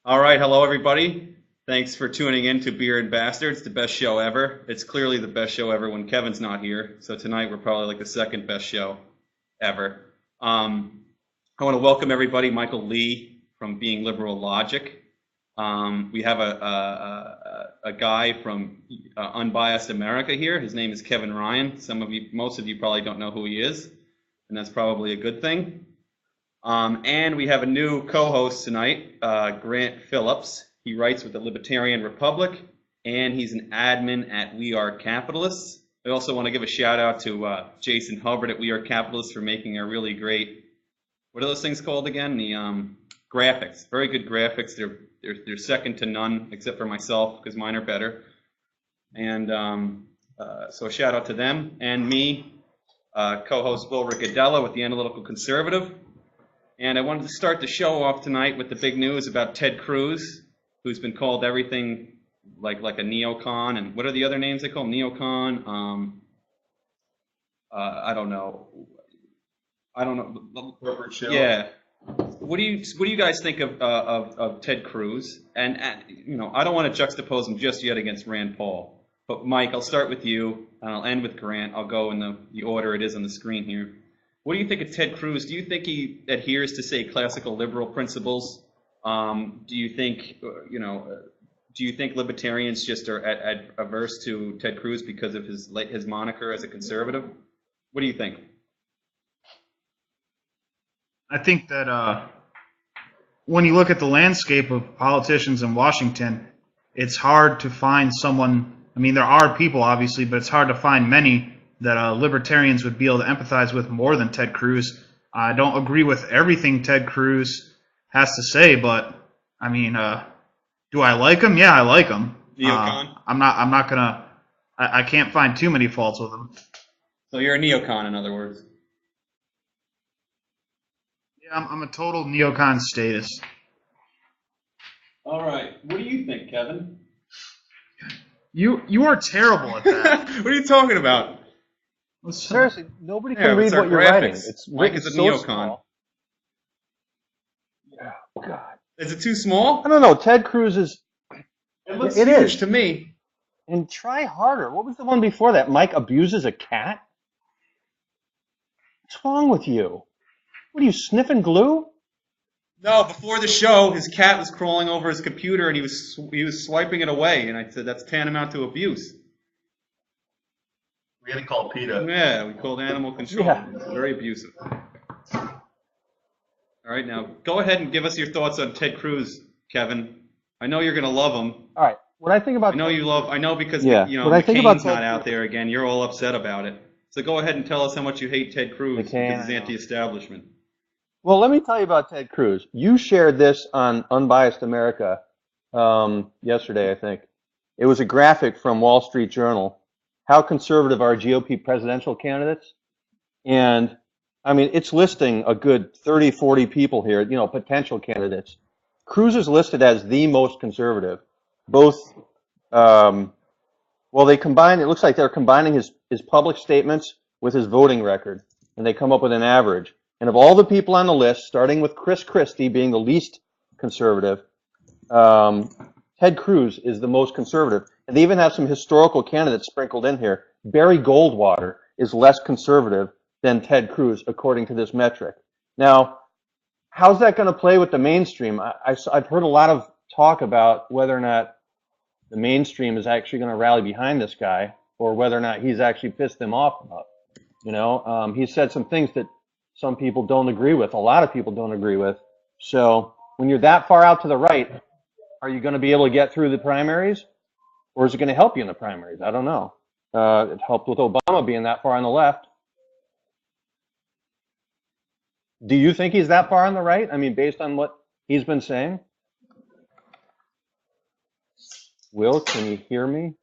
All right, hello everybody. Thanks for tuning in to Beer and Bastards, the best show ever. It's clearly the best show ever when Kevin's not here. So tonight we're probably like the second best show ever. I want to welcome everybody. Michael Lee from Being Liberal Logic. We have a guy from Unbiased America here. His name is Kevin Ryan. Most of you probably don't know who he is, and that's probably a good thing. And we have a new co-host tonight, Grant Phillips. He writes with the Libertarian Republic, and he's an admin at We Are Capitalists. I also want to give a shout out to Jason Hubbard at We Are Capitalists for making a really great, what are those things called again? The graphics, very good graphics. They're second to none, except for myself, because mine are better. And so a shout out to them and me, co-host Will Riccadella with the Analytical Conservative. And I wanted to start the show off tonight with the big news about Ted Cruz, who's been called everything like a neocon. And what are the other names they call him? Neocon? I don't know. Corporate shell. Yeah. What do you guys think of Ted Cruz? And you know, I don't want to juxtapose him just yet against Rand Paul. But Mike, I'll start with you, and I'll end with Grant. I'll go in the order it is on the screen here. What do you think of Ted Cruz? Do you think he adheres to, say, classical liberal principles? Do you think, do you think libertarians just are averse to Ted Cruz because of his moniker as a conservative? What do you think? I think that when you look at the landscape of politicians in Washington, it's hard to find someone. I mean, there are people, obviously, but it's hard to find many that libertarians would be able to empathize with more than Ted Cruz. I don't agree with everything Ted Cruz has to say, but I mean, do I like him? Yeah, I like him. Neocon? I'm not gonna. I can't find too many faults with him. So you're a neocon, in other words. Yeah, I'm a total neocon status. All right. What do you think, Kevin? You are terrible at that. What are you talking about? Seriously, nobody can read what you're writing. It's Mike is a so neocon. small. Oh, God. Is it too small? I don't know. Ted Cruz is. It looks It huge is. to me. And try harder. What was the one before that? Mike abuses a cat? What's wrong with you? What are you, sniffing glue? No, before the show, his cat was crawling over his computer and he was swiping it away, and I said that's tantamount to abuse. We had to call PETA. Yeah, we called animal control. Yeah. It's very abusive. All right, now go ahead and give us your thoughts on Ted Cruz, Kevin. I know you're gonna love him. All right. What I think about. I know you love. I know because Yeah. What I think about McCain's Ted not out there again. You're all upset about it. So go ahead and tell us how much you hate Ted Cruz because he's anti-establishment. Well, let me tell you about Ted Cruz. You shared this on Unbiased America yesterday, I think. It was a graphic from Wall Street Journal. How conservative are GOP presidential candidates? And, I mean, it's listing a good 30, 40 people here, potential candidates. Cruz is listed as the most conservative. Both, it looks like they're combining his public statements with his voting record, and they come up with an average. And of all the people on the list, starting with Chris Christie being the least conservative, Ted Cruz is the most conservative. And they even have some historical candidates sprinkled in here. Barry Goldwater is less conservative than Ted Cruz, according to this metric. Now, how's that going to play with the mainstream? I've heard a lot of talk about whether or not the mainstream is actually going to rally behind this guy, or whether or not he's actually pissed them off enough. He said some things that some people don't agree with, a lot of people don't agree with. So when you're that far out to the right, are you going to be able to get through the primaries? Or is it going to help you in the primaries? I don't know. It helped with Obama being that far on the left. Do you think he's that far on the right? I mean, based on what he's been saying? Will, can you hear me?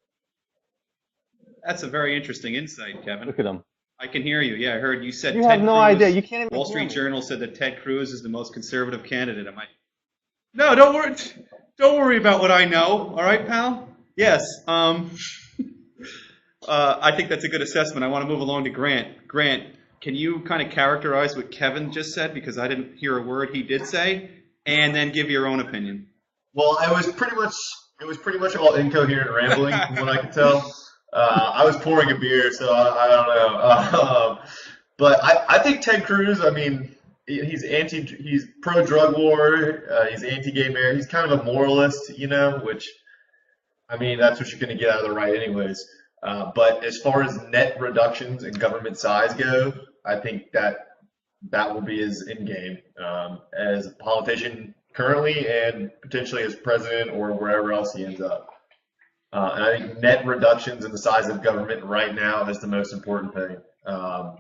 That's a very interesting insight, Kevin. Look at him. I can hear you. Yeah, I heard you said You Ted have no Cruz. idea. You can't even Wall hear Street me. Journal said that Ted Cruz is the most conservative candidate. No, don't worry. Don't worry about what I know. All right, pal? Yes. I think that's a good assessment. I want to move along to Grant. Grant, can you kind of characterize what Kevin just said? Because I didn't hear a word he did say. And then give your own opinion. Well, it was pretty much all incoherent rambling from what I could tell. I was pouring a beer, so I don't know. But I think Ted Cruz. I mean, he's pro drug war. He's anti-gay marriage. He's kind of a moralist, which I mean that's what you're going to get out of the right, anyways. But as far as net reductions in government size go, I think that will be his end game as a politician currently and potentially as president or wherever else he ends up. And I think net reductions in the size of government right now is the most important thing. And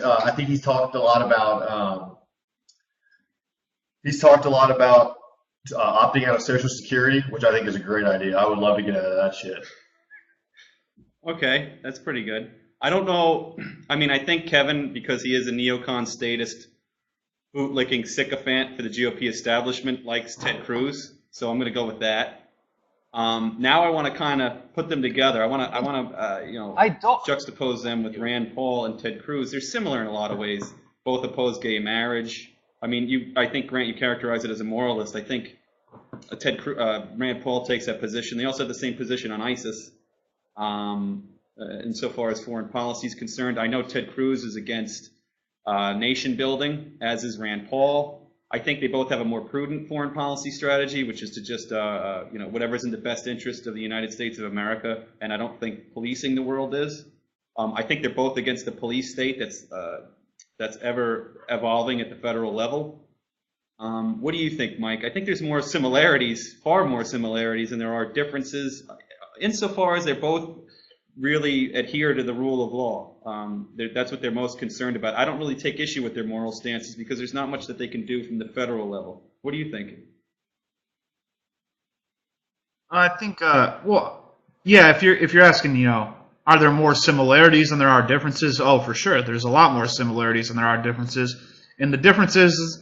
I think he's talked a lot about opting out of Social Security, which I think is a great idea. I would love to get out of that shit. Okay, that's pretty good. I don't know. I mean, I think Kevin, because he is a neocon statist, bootlicking sycophant for the GOP establishment, likes Ted Cruz. So I'm going to go with that. Now I want to kind of put them together. I want to juxtapose them with Rand Paul and Ted Cruz. They're similar in a lot of ways. Both oppose gay marriage. I mean, I think, Grant, you characterize it as a moralist. I think Rand Paul takes that position. They also have the same position on ISIS. Insofar as foreign policy is concerned, I know Ted Cruz is against nation building, as is Rand Paul. I think they both have a more prudent foreign policy strategy, which is to just, whatever's in the best interest of the United States of America, and I don't think policing the world is. I think they're both against the police state that's ever evolving at the federal level. What do you think, Mike? I think there's more similarities, far more similarities, than there are differences, insofar as they're both really adhere to the rule of law. That's what they're most concerned about. I don't really take issue with their moral stances because there's not much that they can do from the federal level. What do you think? I think, yeah, if you're asking, are there more similarities than there are differences? Oh, for sure. There's a lot more similarities than there are differences. And the differences,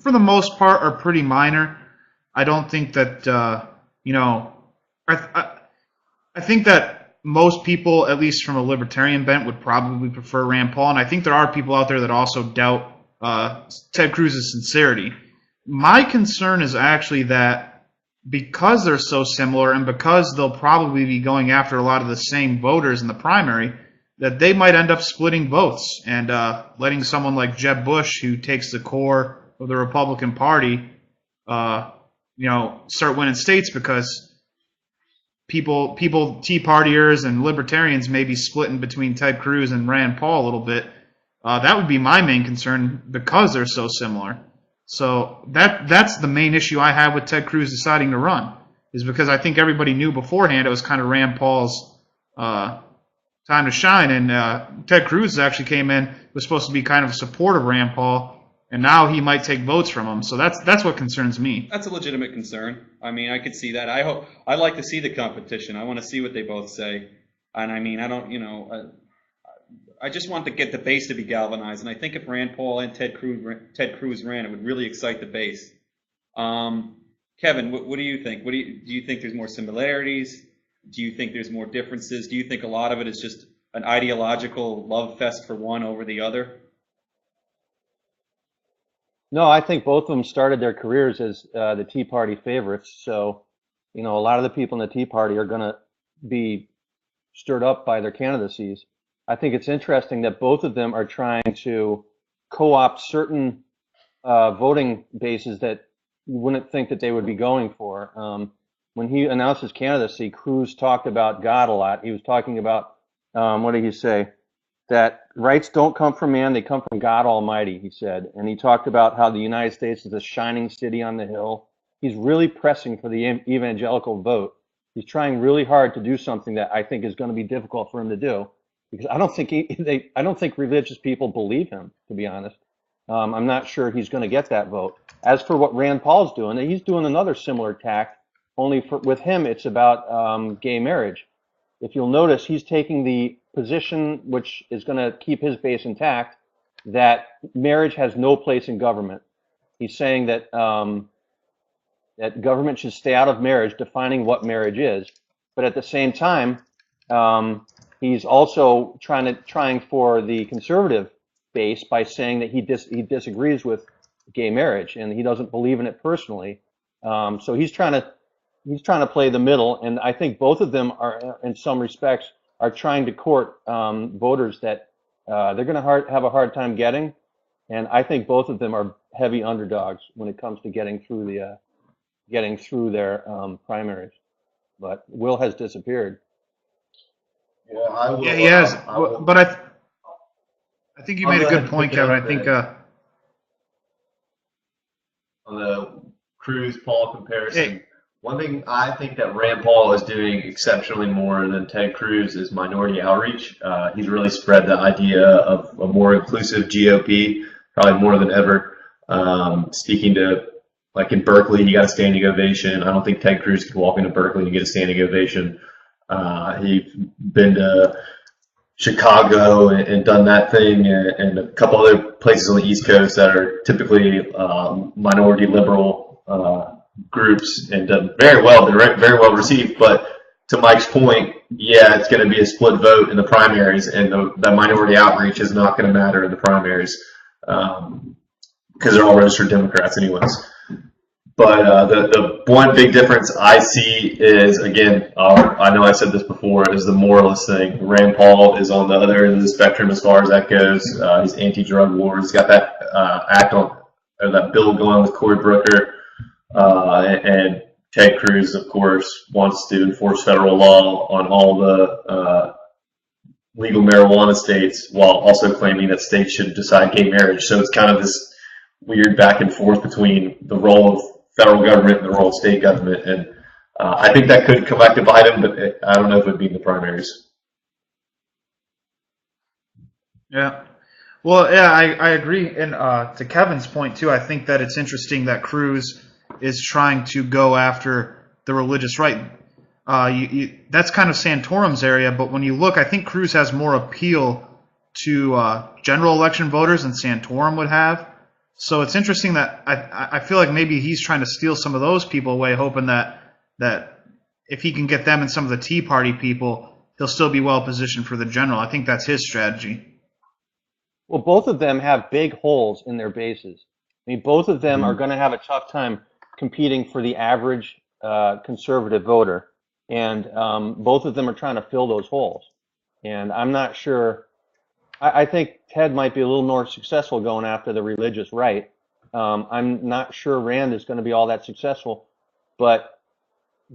for the most part, are pretty minor. I don't think that, I think that most people, at least from a libertarian bent, would probably prefer Rand Paul, and I think there are people out there that also doubt Ted Cruz's sincerity. My concern is actually that because they're so similar and because they'll probably be going after a lot of the same voters in the primary, that they might end up splitting votes and letting someone like Jeb Bush, who takes the core of the Republican Party, start winning states because people, Tea Partiers and Libertarians may be splitting between Ted Cruz and Rand Paul a little bit. That would be my main concern because they're so similar. So that's the main issue I have with Ted Cruz deciding to run, is because I think everybody knew beforehand it was kind of Rand Paul's time to shine, and Ted Cruz actually came in, was supposed to be kind of a supporter of Rand Paul, and now he might take votes from him. So that's what concerns me. That's a legitimate concern. I mean, I could see that. I'd like to see the competition. I want to see what they both say. And I mean, I just want to get the base to be galvanized. And I think if Rand Paul and Ted Cruz ran, it would really excite the base. Kevin, what do you think? Do you think there's more similarities? Do you think there's more differences? Do you think a lot of it is just an ideological love fest for one over the other? No, I think both of them started their careers as the Tea Party favorites. So, a lot of the people in the Tea Party are going to be stirred up by their candidacies. I think it's interesting that both of them are trying to co-opt certain voting bases that you wouldn't think that they would be going for. When he announced his candidacy, Cruz talked about God a lot. He was talking about, what did he say? That rights don't come from man, they come from God Almighty, he said. And he talked about how the United States is a shining city on the hill. He's really pressing for the evangelical vote. He's trying really hard to do something that I think is going to be difficult for him to do, because I don't think religious people believe him, to be honest. I'm not sure he's going to get that vote. As for what Rand Paul's doing, he's doing another similar tack, only with him it's about gay marriage. If you'll notice, he's taking the position, which is going to keep his base intact, that marriage has no place in government. He's saying that that government should stay out of marriage, defining what marriage is. But at the same time, he's also trying for the conservative base by saying that he disagrees with gay marriage and he doesn't believe in it personally. So he's trying to play the middle, and I think both of them are, in some respects, are trying to court voters that they're going to have a hard time getting, and I think both of them are heavy underdogs when it comes to getting through their primaries. But Will has disappeared. Yeah, I will. Yeah, he has. I will, But I think you I'll made a go ahead good and point, pick it Kevin. up I think on the Cruz Paul comparison. hey, One thing I think that Rand Paul is doing exceptionally more than Ted Cruz is minority outreach. He's really spread the idea of a more inclusive GOP, probably more than ever. Speaking to, like in Berkeley, he got a standing ovation. I don't think Ted Cruz could walk into Berkeley and get a standing ovation. He's been to Chicago and done that thing, and a couple other places on the East Coast that are typically minority liberal groups, and done very well. They're very well received. But to Mike's point, yeah, it's going to be a split vote in the primaries, and the minority outreach is not going to matter in the primaries because they're all registered Democrats anyways. But the one big difference I see is, again, I know I said this before, is the moralist thing. Rand Paul is on the other end of the spectrum as far as that goes. He's anti-drug war. He's got that that bill going with Cory Booker. And Ted Cruz, of course, wants to enforce federal law on all the legal marijuana states while also claiming that states should decide gay marriage. So it's kind of this weird back and forth between the role of federal government and the role of state government. And I think that could come back to bite him, but I don't know if it would be in the primaries. yeah. Well, yeah, I agree. And to Kevin's point, too, I think that it's interesting that Cruz is trying to go after the religious right. That's kind of Santorum's area, but when you look, I think Cruz has more appeal to general election voters than Santorum would have. So it's interesting that I feel like maybe he's trying to steal some of those people away, hoping that if he can get them and some of the Tea Party people, he'll still be well positioned for the general. I think that's his strategy. Well, both of them have big holes in their bases. I mean, both of them are going to have a tough time competing for the average conservative voter, and both of them are trying to fill those holes. And I'm not sure. I think Ted might be a little more successful going after the religious right. I'm not sure Rand is going to be all that successful, but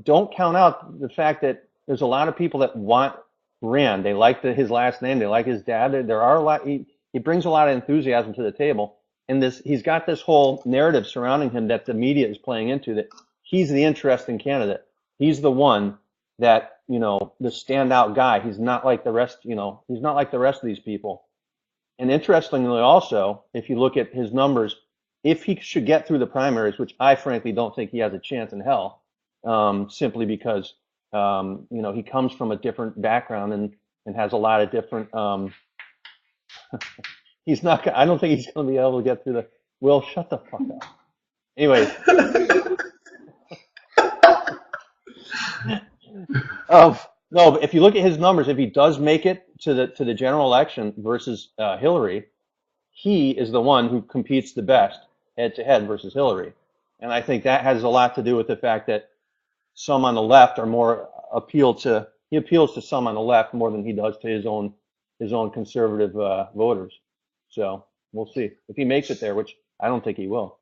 don't count out the fact that there's a lot of people that want Rand. They like his last name. They like his dad. There are a lot. He brings a lot of enthusiasm to the table, and he's got this whole narrative surrounding him that the media is playing into, that he's the interesting candidate. He's the one that, the standout guy. He's not like the rest, he's not like the rest of these people. And interestingly also, if you look at his numbers, if he should get through the primaries, which I frankly don't think he has a chance in hell, simply because, he comes from a different background and has a lot of different, I don't think he's going to be able to get through Will, shut the fuck up. Anyways. No, but if you look at his numbers, if he does make it to the general election versus Hillary, he is the one who competes the best head to head versus Hillary. And I think that has a lot to do with the fact that some on the left are more he appeals to some on the left more than he does to his own conservative voters. So we'll see if he makes it there, which I don't think he will.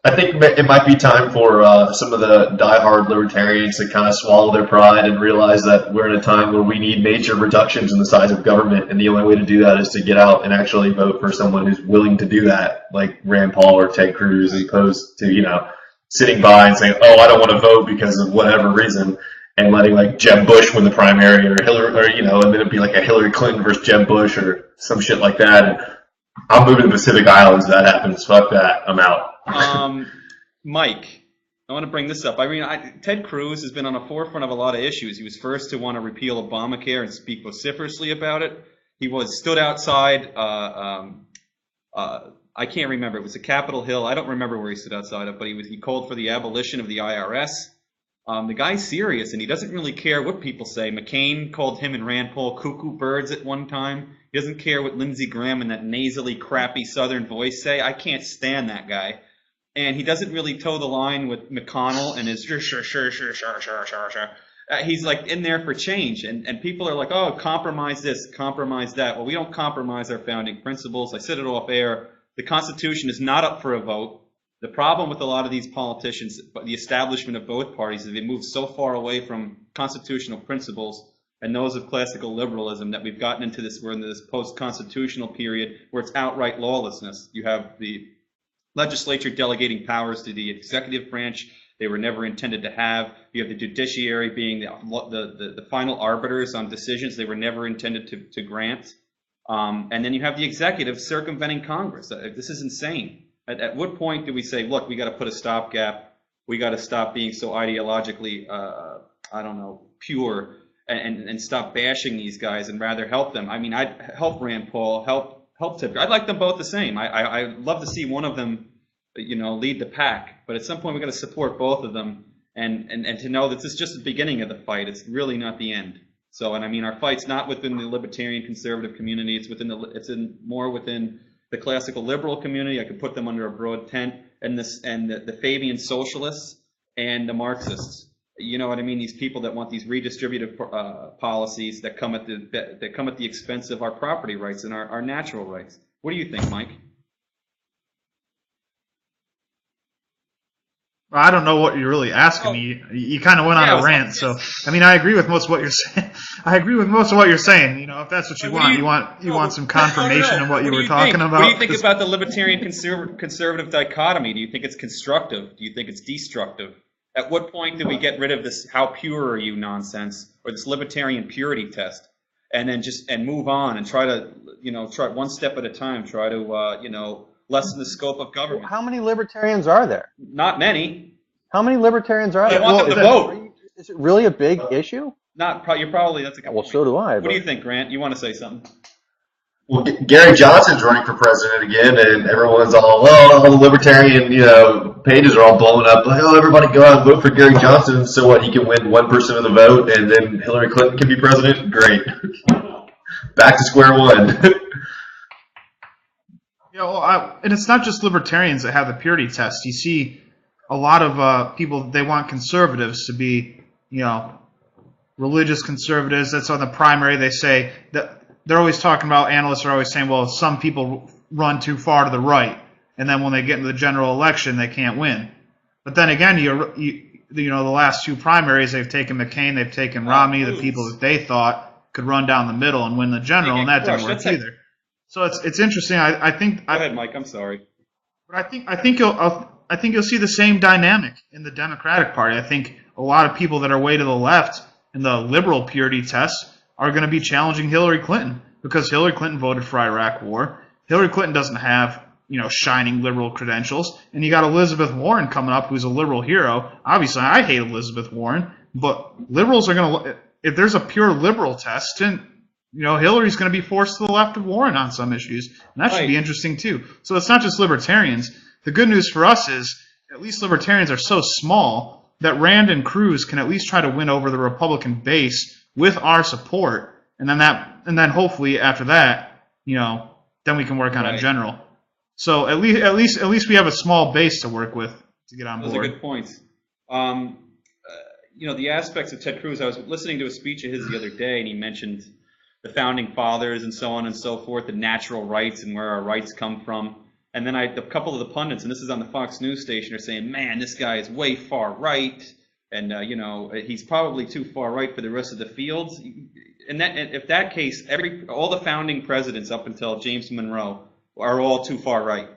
I think it might be time for some of the diehard libertarians to kind of swallow their pride and realize that we're in a time where we need major reductions in the size of government, and the only way to do that is to get out and actually vote for someone who's willing to do that, like Rand Paul or Ted Cruz, as opposed to, sitting by and saying, oh, I don't want to vote because of whatever reason, and letting like Jeb Bush win the primary or Hillary, or, and then it'd be like a Hillary Clinton versus Jeb Bush or some shit like that. And I'm moving to the Pacific Islands if that happens. Fuck that. I'm out. Mike, I want to bring this up. I mean, Ted Cruz has been on the forefront of a lot of issues. He was first to want to repeal Obamacare and speak vociferously about it. He stood outside. I can't remember. It was a Capitol Hill. I don't remember where he stood outside of, but he called for the abolition of the IRS. The guy's serious, and he doesn't really care what people say. McCain called him and Rand Paul cuckoo birds at one time. He doesn't care what Lindsey Graham and that nasally, crappy Southern voice say. I can't stand that guy. and he doesn't really toe the line with McConnell and his sure. He's like in there for change, and people are like, oh, compromise this, compromise that. Well, we don't compromise our founding principles. I said it off air. The Constitution is not up for a vote. The problem with a lot of these politicians, the establishment of both parties, is they move so far away from constitutional principles and those of classical liberalism that we've gotten into this, we're in this post-constitutional period where it's outright lawlessness. You have the legislature delegating powers to the executive branch they were never intended to have. You have the judiciary being the final arbiters on decisions they were never intended to grant. And then you have the executive circumventing Congress. This is insane. At what point do we say, look, we got to put a stopgap. We got to stop being so ideologically, pure, and stop bashing these guys and rather help them. I mean, I'd help Rand Paul, help Ted. I'd like them both the same. I'd love to see one of them, lead the pack. But at some point, we got to support both of them, and to know that this is just the beginning of the fight. It's really not the end. So, and I mean, our fight's not within the libertarian conservative community. It's more within the classical liberal community. I could put them under a broad tent, and the Fabian socialists and the Marxists. You know what I mean? These people that want these redistributive policies that come at the expense of our property rights and our natural rights. What do you think, Mike? I don't know what you're really asking me. You kind of went on a rant, so I mean, I agree with most of what you're saying. I agree with most of what you're saying. If that's what you want, you want some confirmation of what you were talking about. What do you think about the libertarian conservative dichotomy? Do you think it's constructive? Do you think it's destructive? At what point do we get rid of this "how pure are you" nonsense, or this libertarian purity test, and then and move on and try to try one step at a time, try to lessen the scope of government? How many libertarians are there? Not many. How many libertarians are there? I want them to vote. Is it really a big issue? You're probably, that's a good point. So do I. What do you think, Grant? You want to say something? Well, Gary Johnson's running for president again, and everyone's all the libertarian, pages are all blowing up. Like, everybody go out and vote for Gary Johnson. So what? He can win 1% of the vote, and then Hillary Clinton can be president. Great. Back to square one. And it's not just libertarians that have the purity test. You see a lot of people, they want conservatives to be, religious conservatives. That's on the primary. They say that they're always talking about, analysts are always saying, well, some people run too far to the right, and then when they get into the general election, they can't win. But then again, the last two primaries, they've taken McCain, they've taken Romney, the people that they thought could run down the middle and win the general, and that didn't work either. So it's interesting. I think. Go ahead, Mike. I'm sorry. But I think you'll see the same dynamic in the Democratic Party. I think a lot of people that are way to the left in the liberal purity test are going to be challenging Hillary Clinton because Hillary Clinton voted for Iraq War. Hillary Clinton doesn't have shining liberal credentials, and you got Elizabeth Warren coming up, who's a liberal hero. Obviously, I hate Elizabeth Warren, but liberals are going to. If there's a pure liberal test, then Hillary's going to be forced to the left of Warren on some issues, and that should be interesting too. So it's not just libertarians. The good news for us is at least libertarians are so small that Rand and Cruz can at least try to win over the Republican base with our support, and then hopefully after that, then we can work on a general. So at least we have a small base to work with to get on board. Those are good points. The aspects of Ted Cruz. I was listening to a speech of his the other day, and he mentioned the founding fathers and so on and so forth, the natural rights and where our rights come from. And then a couple of the pundits, and this is on the Fox News station, are saying, man, this guy is way far right, and he's probably too far right for the rest of the fields. And if that case, all the founding presidents up until James Monroe are all too far right.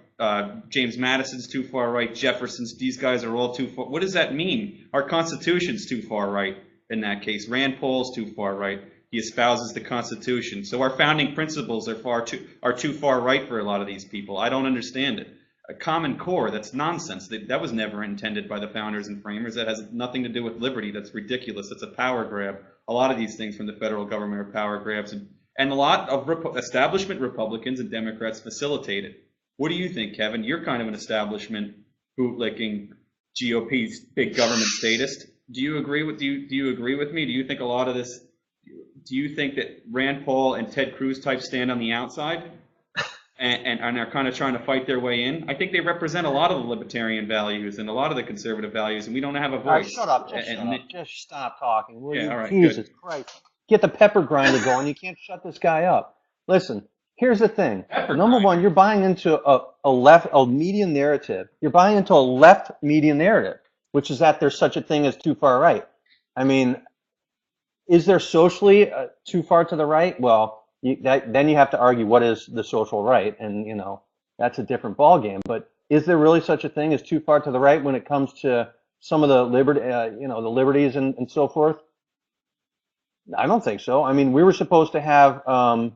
James Madison's too far right. Jefferson's, these guys are all too far. What does that mean? Our Constitution's too far right in that case. Rand Paul's too far right. He espouses the Constitution. So our founding principles are too far right for a lot of these people. I don't understand it. A Common Core, that's nonsense. That was never intended by the founders and framers. That has nothing to do with liberty. That's ridiculous. That's a power grab. A lot of these things from the federal government are power grabs. And a lot of establishment Republicans and Democrats facilitate it. What do you think, Kevin? You're kind of an establishment bootlicking GOP's big government statist. Do you agree with me? Do you think a lot of this? Do you think that Rand Paul and Ted Cruz types stand on the outside? and are kind of trying to fight their way in. I think they represent a lot of the libertarian values and a lot of the conservative values, and we don't have a All right, voice. shut up. Just stop talking, will you? All right, Jesus good. Christ. Get the pepper grinder going. You can't shut this guy up. Listen, here's the thing. Number one, you're buying into a media narrative. You're buying into a left media narrative, which is that there's such a thing as too far right. I mean, is there socially too far to the right? Well, then you have to argue what is the social right, and that's a different ballgame. But is there really such a thing as too far to the right when it comes to some of the the liberties and so forth? I don't think so. I mean, we were supposed to have a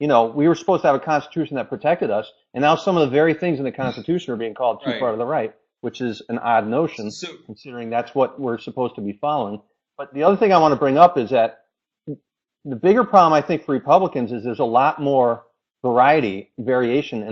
constitution that protected us, and now some of the very things in the Constitution are being called too far to the right, which is an odd notion, considering that's what we're supposed to be following. But the other thing I want to bring up is that the bigger problem, I think, for Republicans is there's a lot more variation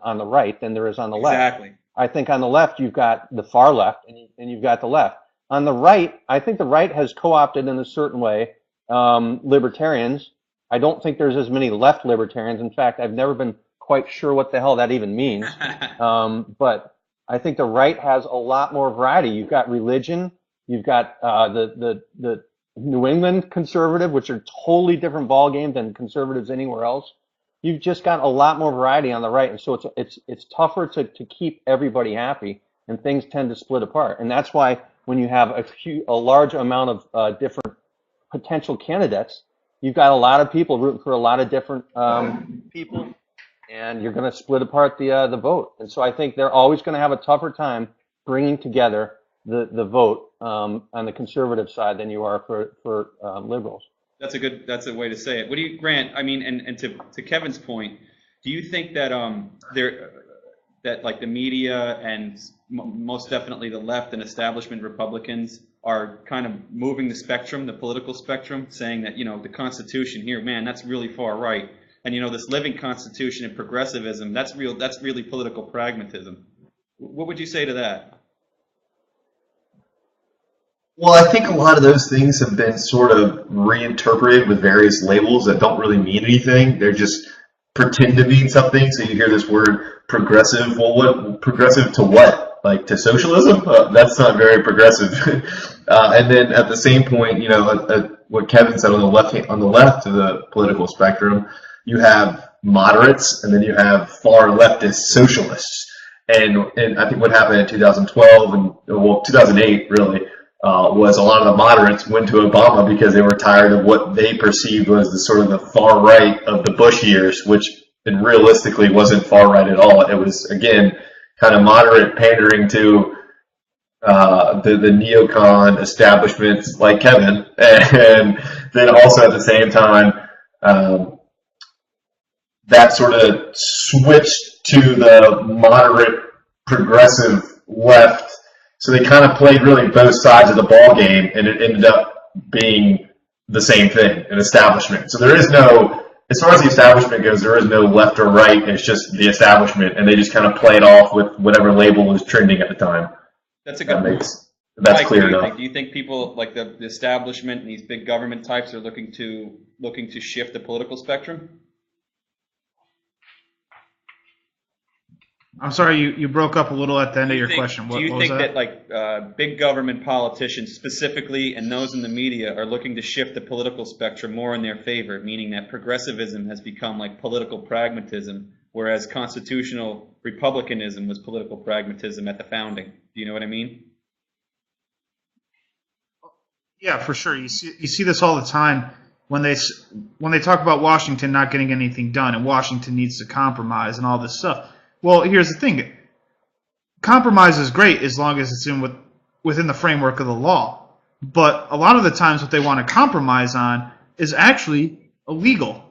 on the right than there is on the left. Exactly. I think on the left you've got the far left and you've got the left. On the right, I think the right has co-opted in a certain way libertarians. I don't think there's as many left libertarians. In fact, I've never been quite sure what the hell that even means. But I think the right has a lot more variety. You've got religion. You've got the New England conservative, which are totally different ballgame than conservatives anywhere else. You've just got a lot more variety on the right, and so it's tougher to keep everybody happy, and things tend to split apart. And that's why when you have a large amount of different potential candidates, you've got a lot of people rooting for a lot of different people, and you're going to split apart the vote. And so I think they're always going to have a tougher time bringing together the vote on the conservative side than you are for liberals. That's a way to say it. What do you, Grant? I mean, and to Kevin's point, do you think that that like the media and most definitely the left and establishment Republicans are kind of moving the spectrum, the political spectrum, saying that the Constitution here, man, that's really far right, and this living Constitution and progressivism, that's really political pragmatism. What would you say to that? Well, I think a lot of those things have been sort of reinterpreted with various labels that don't really mean anything. They're just pretend to mean something. So you hear this word progressive. Well, what progressive to what? Like to socialism? That's not very progressive. And then at the same point, what Kevin said on the left of the political spectrum, you have moderates, and then you have far leftist socialists. And I think what happened in 2012 and 2008 really. Was a lot of the moderates went to Obama because they were tired of what they perceived was the sort of the far right of the Bush years, which realistically wasn't far right at all. It was, again, kind of moderate pandering to the neocon establishments like Kevin, and then also at the same time that sort of switched to the moderate progressive left. So they kind of played really both sides of the ball game, and it ended up being the same thing, an establishment. So there is no, as far as the establishment goes, there is no left or right. It's just the establishment, and they just kind of play it off with whatever label was trending at the time. That's a good point. That's clear enough. Do you think people like the establishment and these big government types are looking to shift the political spectrum? I'm sorry, you broke up a little at the end of your question. Do you think that like big government politicians specifically and those in the media are looking to shift the political spectrum more in their favor, meaning that progressivism has become like political pragmatism, whereas constitutional republicanism was political pragmatism at the founding? Do you know what I mean? Yeah, for sure. You see this all the time when they talk about Washington not getting anything done and Washington needs to compromise and all this stuff. Well, here's the thing. Compromise is great as long as it's within the framework of the law. But a lot of the times what they want to compromise on is actually illegal.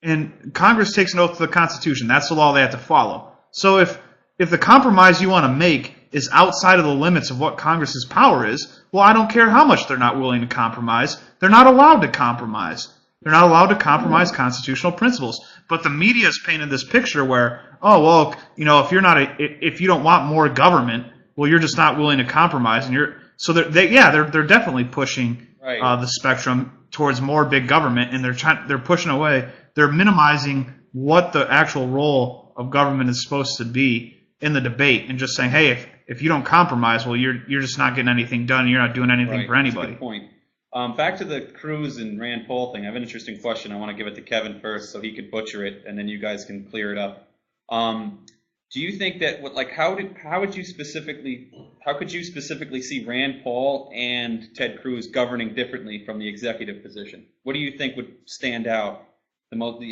And Congress takes an oath to the Constitution. That's the law they have to follow. So if the compromise you want to make is outside of the limits of what Congress's power is, well, I don't care how much they're not willing to compromise. They're not allowed to compromise. They're not allowed to compromise constitutional principles. But the media has painted this picture where, oh, well, if you don't want more government, well, you're just not willing to compromise, and they're definitely pushing the spectrum towards more big government, and they're pushing away. They're minimizing what the actual role of government is supposed to be in the debate, and just saying, hey, if you don't compromise, well, you're just not getting anything done, and you're not doing anything for anybody. That's a good point. Back to the Cruz and Rand Paul thing. I have an interesting question. I want to give it to Kevin first, so he could butcher it, and then you guys can clear it up. Do you think that how could you specifically see Rand Paul and Ted Cruz governing differently from the executive position? What do you think would stand out the most?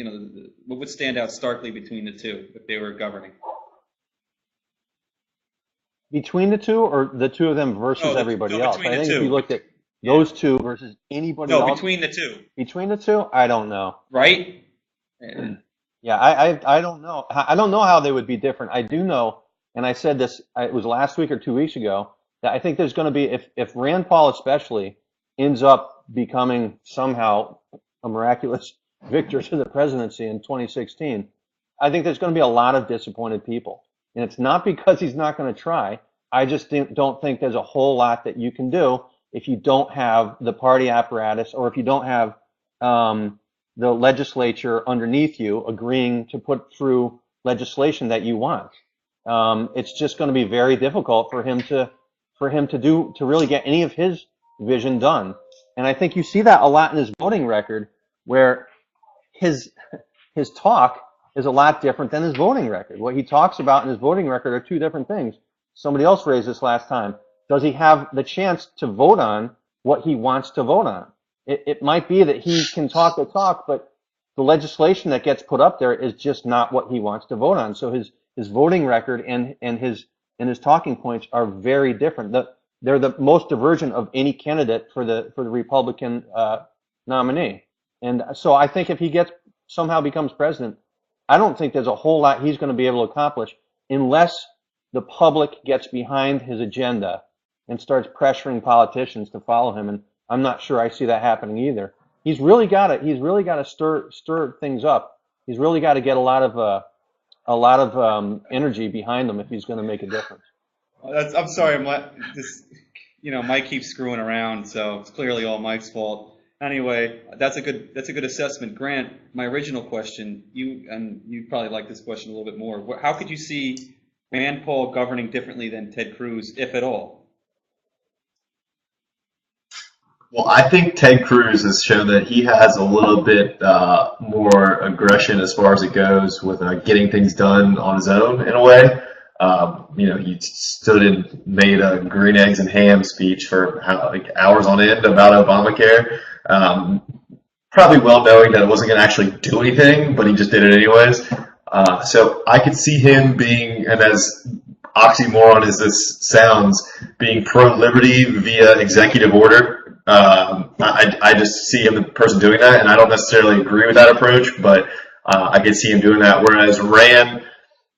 What would stand out starkly between the two if they were governing? Between the two, or the two of them versus everybody else? I think if you looked at those two versus anybody else. No, between the two. Between the two, I don't know. Right? Yeah, I don't know. I don't know how they would be different. I do know, and I said this, it was last week or 2 weeks ago, that I think there's going to be, if Rand Paul especially ends up becoming somehow a miraculous victor to the presidency in 2016, I think there's going to be a lot of disappointed people. And it's not because he's not going to try. I just don't think there's a whole lot that you can do if you don't have the party apparatus, or if you don't have the legislature underneath you agreeing to put through legislation that you want. It's just going to be very difficult for him to really get any of his vision done. And I think you see that a lot in his voting record, where his talk is a lot different than his voting record. What he talks about in his voting record are two different things. Somebody else raised this last time. Does he have the chance to vote on what he wants to vote on? It might be that he can talk the talk, but the legislation that gets put up there is just not what he wants to vote on. So his voting record and his talking points are very different. They're the most divergent of any candidate for the Republican nominee. And so I think if he somehow becomes president, I don't think there's a whole lot he's going to be able to accomplish unless the public gets behind his agenda and starts pressuring politicians to follow him. And I'm not sure I see that happening either. He's really got to stir things up. He's really got to get a lot of energy behind him if he's going to make a difference. I'm sorry, Mike keeps screwing around, so it's clearly all Mike's fault. Anyway, that's a good assessment. Grant, my original question, you'd probably like this question a little bit more. How could you see Rand Paul governing differently than Ted Cruz, if at all? Well, I think Ted Cruz has shown that he has a little bit more aggression as far as it goes with getting things done on his own in a way. He stood and made a green eggs and ham speech for hours on end about Obamacare. Probably well knowing that it wasn't going to actually do anything, but he just did it anyways. So I could see him being, and as oxymoron as this sounds, being pro-liberty via executive order. I just see him the person doing that, and I don't necessarily agree with that approach, but I could see him doing that. Whereas Rand,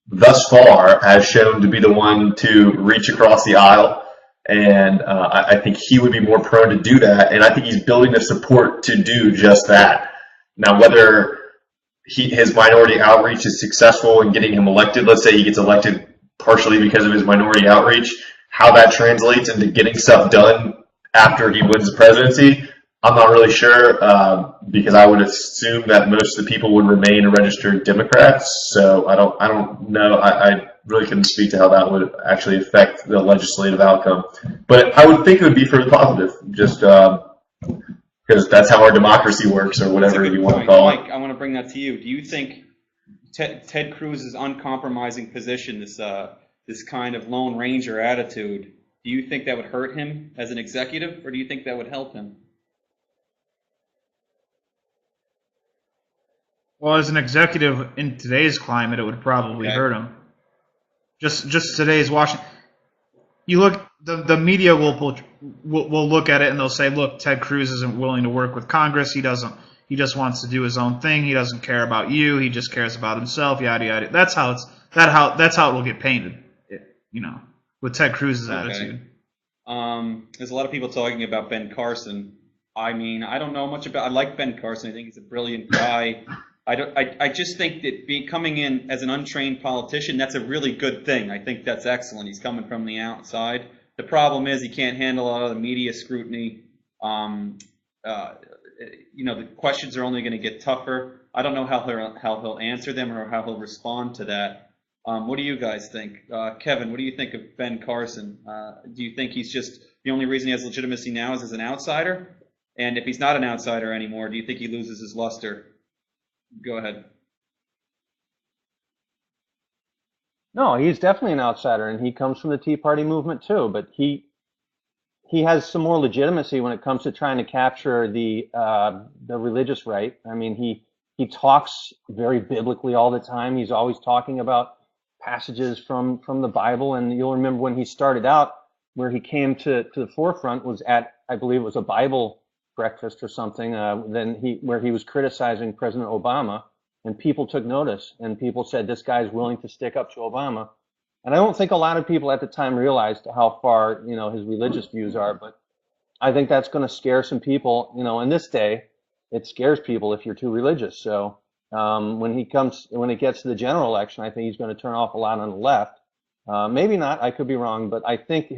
thus far, has shown to be the one to reach across the aisle, and I think he would be more prone to do that, and I think he's building the support to do just that. Now, whether his minority outreach is successful in getting him elected, let's say he gets elected partially because of his minority outreach, how that translates into getting stuff done after he wins the presidency, I'm not really sure, because I would assume that most of the people would remain registered Democrats. So I don't know. I really couldn't speak to how that would actually affect the legislative outcome. But I would think it would be for the positive, just because that's how our democracy works, or whatever you want to call it. Mike, I want to bring that to you. Do you think Ted Cruz's uncompromising position, this kind of Lone Ranger attitude, do you think that would hurt him as an executive, or do you think that would help him? Well, as an executive in today's climate, it would probably hurt him. Just today's Washington. You look, the media will look at it and they'll say, look, Ted Cruz isn't willing to work with Congress. He just wants to do his own thing. He doesn't care about you. He just cares about himself. Yada yada. That's how it will get painted. With Ted Cruz's attitude. There's a lot of people talking about Ben Carson. I mean, I don't know much about. I like Ben Carson. I think he's a brilliant guy. I just think that coming in as an untrained politician, that's a really good thing. I think that's excellent. He's coming from the outside. The problem is he can't handle a lot of the media scrutiny. The questions are only going to get tougher. I don't know how he'll answer them or how he'll respond to that. What do you guys think? Kevin, what do you think of Ben Carson? Do you think he's just the only reason he has legitimacy now is as an outsider? And if he's not an outsider anymore, do you think he loses his luster? Go ahead. No, he's definitely an outsider, and he comes from the Tea Party movement too. But he has some more legitimacy when it comes to trying to capture the religious right. I mean, he talks very biblically all the time. He's always talking about passages from the Bible, and you'll remember when he started out, where he came to the forefront was at, I believe it was a Bible breakfast or something, where he was criticizing President Obama, and people took notice, and people said, this guy's willing to stick up to Obama. And I don't think a lot of people at the time realized how far, his religious views are, but I think that's going to scare some people. In this day, it scares people if you're too religious. So when it gets to the general election, I think he's going to turn off a lot on the left. Maybe not, I could be wrong, but I think the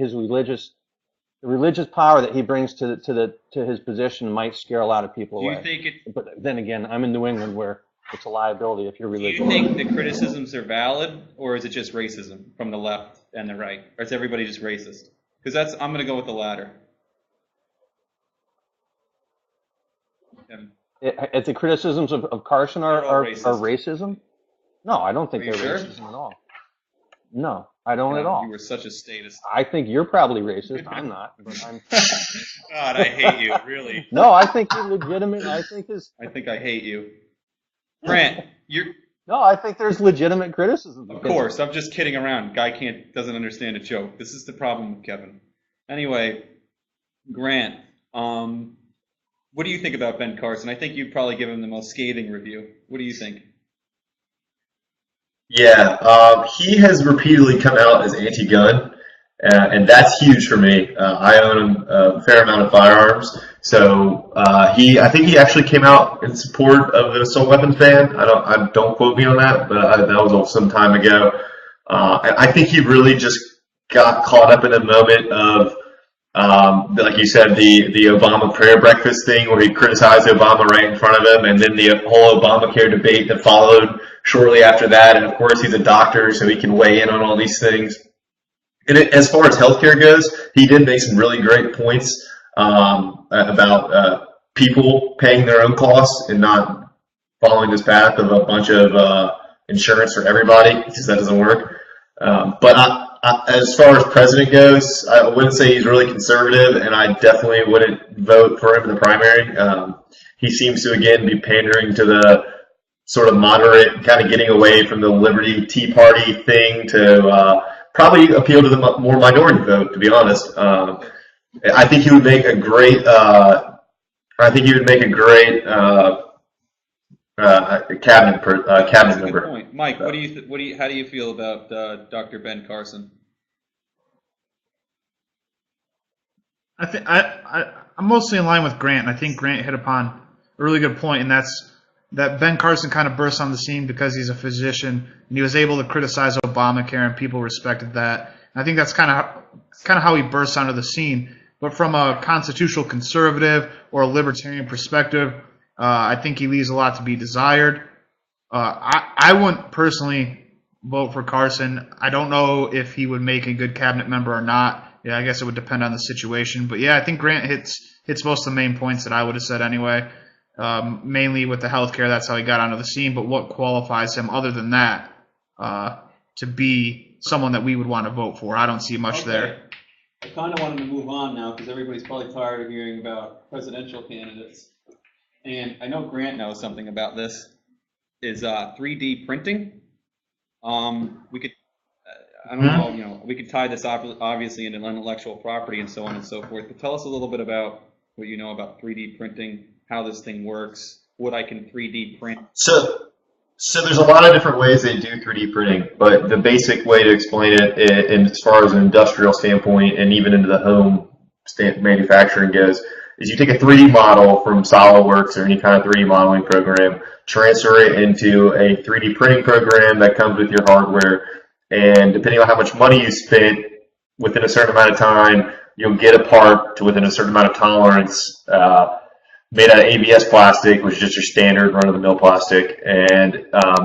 religious power that he brings to his position might scare a lot of people away. But then again, I'm in New England where it's a liability if you're religious. Do you think the criticisms are valid, or is it just racism from the left and the right? Or is everybody just racist? Because I'm going to go with the latter. If the criticisms of Carson are racism? No, I don't think they're sure? racism at all. No, I don't at all. You were such a statist. I think you're probably racist. I'm not. But I'm... God, I hate you, really. No, I think you're legitimate. I think I hate you. Grant, No, I think there's legitimate criticism. Of course, I'm just kidding around. Guy doesn't understand a joke. This is the problem with Kevin. Anyway, Grant, what do you think about Ben Carson? I think you'd probably give him the most scathing review. What do you think? Yeah, he has repeatedly come out as anti-gun, and that's huge for me. I own a fair amount of firearms, so I think he actually came out in support of the assault weapons ban. Don't quote me on that, but that was some time ago. And I think he really just got caught up in a moment of, like you said, the Obama prayer breakfast thing where he criticized Obama right in front of him, and then the whole Obamacare debate that followed shortly after that. And of course, he's a doctor, so he can weigh in on all these things. And as far as healthcare goes, he did make some really great points about people paying their own costs and not following this path of a bunch of insurance for everybody, because that doesn't work. But as far as president goes, I wouldn't say he's really conservative, and I definitely wouldn't vote for him in the primary. He seems to, again, be pandering to the sort of moderate, kind of getting away from the Liberty Tea Party thing to probably appeal to the more minority vote, to be honest. I think he would make a great cabinet member. Good point. Mike, how do you feel about Dr. Ben Carson? I'm mostly in line with Grant, and I think Grant hit upon a really good point, and that's that Ben Carson kind of burst on the scene because he's a physician, and he was able to criticize Obamacare, and people respected that. And I think that's kind of how he burst onto the scene. But from a constitutional conservative or a libertarian perspective, I think he leaves a lot to be desired. I wouldn't personally vote for Carson. I don't know if he would make a good cabinet member or not. Yeah, I guess it would depend on the situation. But yeah, I think Grant hits most of the main points that I would have said anyway. Mainly with the healthcare, that's how he got onto the scene. But what qualifies him other than that to be someone that we would want to vote for? I don't see much there. I kind of wanted to move on now because everybody's probably tired of hearing about presidential candidates. And I know Grant knows something about this. Is 3D printing. We could, I don't know, we could tie this obviously into intellectual property and so on and so forth. But tell us a little bit about what you know about 3D printing, how this thing works, what I can 3D print. So there's a lot of different ways they do 3D printing, but the basic way to explain it, as far as an industrial standpoint and even into the home manufacturing goes, is you take a 3D model from SolidWorks or any kind of 3D modeling program, transfer it into a 3D printing program that comes with your hardware, and depending on how much money you spent, within a certain amount of time, you'll get a part to within a certain amount of tolerance made out of ABS plastic, which is just your standard run-of-the-mill plastic. And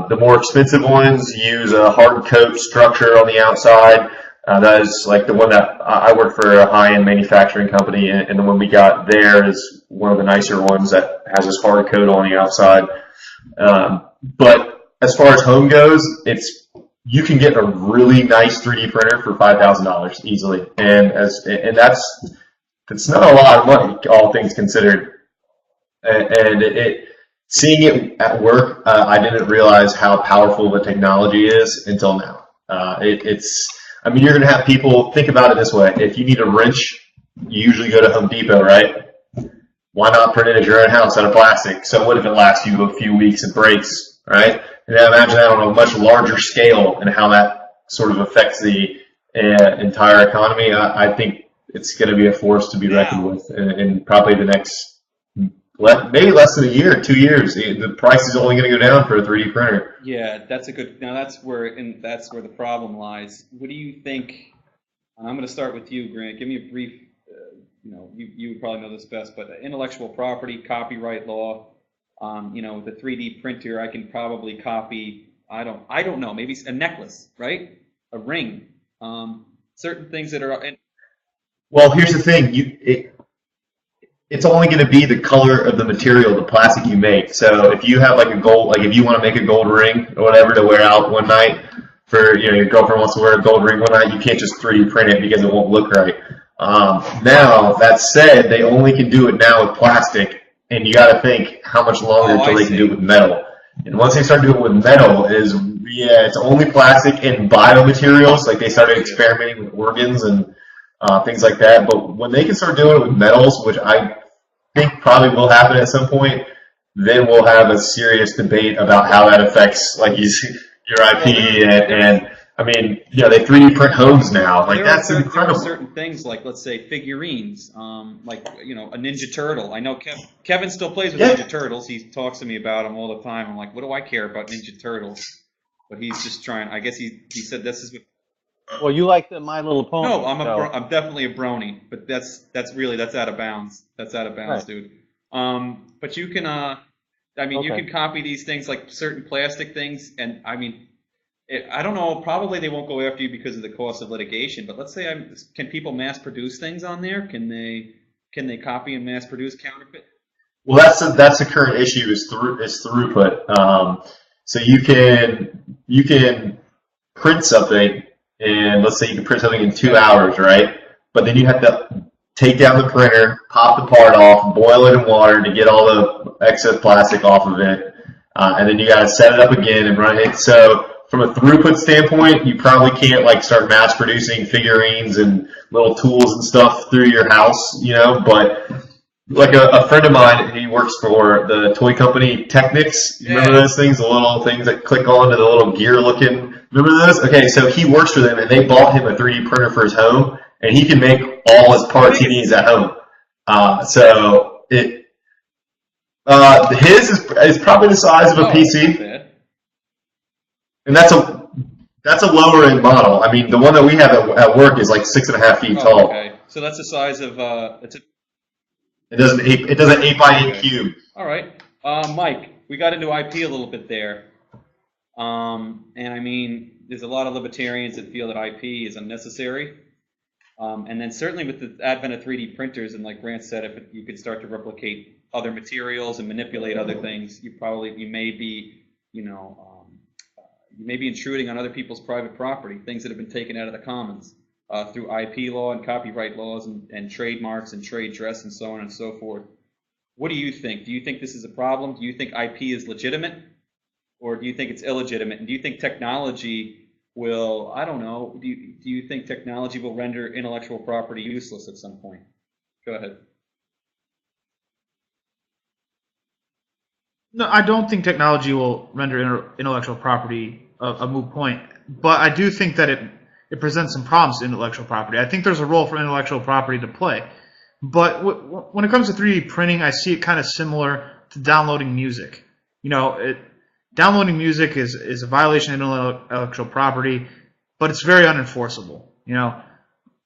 the more expensive ones use a hard coat structure on the outside. That is like the one that I work for a high-end manufacturing company, and the one we got there is one of the nicer ones that has this hard coat on the outside. But as far as home goes, you can get a really nice 3D printer for $5,000 easily, and it's not a lot of money, all things considered. And seeing it at work, I didn't realize how powerful the technology is until now. I mean, you're going to have people think about it this way. If you need a wrench, you usually go to Home Depot, right? Why not print it at your own house out of plastic? So what if it lasts you a few weeks and breaks, right? And imagine that on a much larger scale and how that sort of affects the entire economy. I think it's going to be a force to be reckoned with in probably the next maybe less than a year, 2 years. The price is only going to go down for a 3D printer. Yeah, that's a good. Now that's where the problem lies. What do you think? And I'm going to start with you, Grant. Give me a brief. You would probably know this best, but intellectual property, copyright law. With the 3D printer, I can probably copy. I don't know. Maybe a necklace, right? A ring. Certain things that are. Well, here's the thing. It's only going to be the color of the material, the plastic you make. So if you have like a gold, like if you want to make a gold ring or whatever to wear out one night for, your girlfriend wants to wear a gold ring one night, you can't just 3D print it because it won't look right. Now, that said, they only can do it now with plastic, and you got to think how much longer until they can do it with metal. And once they start doing it with metal, it's only plastic and biomaterials. Like they started experimenting with organs and things like that. But when they can start doing it with metals, which I think probably will happen at some point, then we'll have a serious debate about how that affects like your IP and I mean, they 3D print homes now. Like that's incredible. There are certain things like, let's say, figurines, like a Ninja Turtle. I know Kevin still plays with Ninja Turtles. He talks to me about them all the time. I'm like, what do I care about Ninja Turtles? But he's just trying. I guess he said this is. Well, you like the My Little Pony. No, I'm definitely a brony, but that's out of bounds. That's out of bounds, right. Dude. But you can, you can copy these things like certain plastic things, and I mean, I don't know. Probably they won't go after you because of the cost of litigation. But let's say, can people mass produce things on there? Can they copy and mass produce counterfeit? Well, that's the current issue is throughput. So you can print something. And let's say you can print something in 2 hours, right? But then you have to take down the printer, pop the part off, boil it in water to get all the excess plastic off of it, and then you got to set it up again and run it. So from a throughput standpoint, you probably can't like start mass producing figurines and little tools and stuff through your house, But like a friend of mine, he works for the toy company Technics. You remember those things, the little things that click on to the little gear looking. Remember those? Okay, so he works for them, and they bought him a 3D printer for his home, and he can make all his parts he needs at home. His is probably the size of a PC, and that's a lower end model. I mean, the one that we have at work is like 6.5 feet tall. Okay, so that's the size of It does an 8 by 8 cube. All right, Mike, we got into IP a little bit there. And I mean, there's a lot of libertarians that feel that IP is unnecessary. And then certainly with the advent of 3D printers, and like Grant said, if you could start to replicate other materials and manipulate other things, you may be, you may be intruding on other people's private property, things that have been taken out of the commons through IP law and copyright laws and trademarks and trade dress and so on and so forth. What do you think? Do you think this is a problem? Do you think IP is legitimate? Or do you think it's illegitimate? And do you think technology will, I don't know, do you think technology will render intellectual property useless at some point? Go ahead. No, I don't think technology will render intellectual property a moot point. But I do think that it presents some problems to intellectual property. I think there's a role for intellectual property to play. But when it comes to 3D printing, I see it kind of similar to downloading music. Downloading music is a violation of intellectual property, but it's very unenforceable,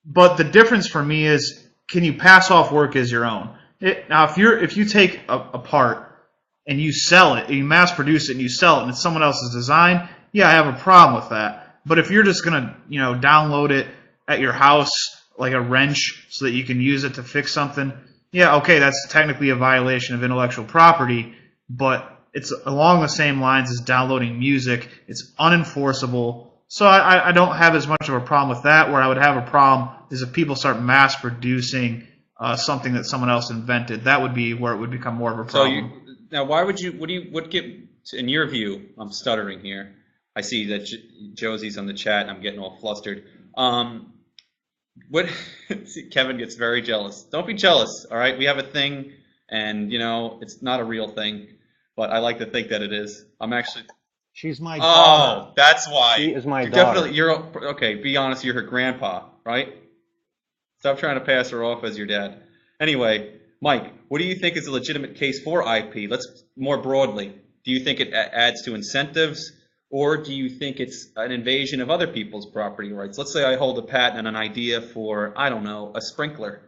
But the difference for me is, can you pass off work as your own? Now, if you take a part and you sell it, you mass produce it and you sell it, and it's someone else's design, yeah, I have a problem with that. But if you're just gonna, download it at your house like a wrench so that you can use it to fix something, yeah, okay, that's technically a violation of intellectual property, but it's along the same lines as downloading music. It's unenforceable. So I don't have as much of a problem with that. Where I would have a problem is if people start mass producing something that someone else invented. That would be where it would become more of a problem. So now, why would you? What get in your view? I'm stuttering here. I see that Josie's on the chat. And I'm getting all flustered. See, Kevin gets very jealous. Don't be jealous. All right, we have a thing, and it's not a real thing, but I like to think that it is. I'm actually. She's my daughter. Oh, that's why. She is my You're daughter. Definitely, okay. Be honest. You're her grandpa, right? Stop trying to pass her off as your dad. Anyway, Mike, what do you think is a legitimate case for IP? Let's more broadly. Do you think it adds to incentives, or do you think it's an invasion of other people's property rights? Let's say I hold a patent on an idea for, I don't know, a sprinkler.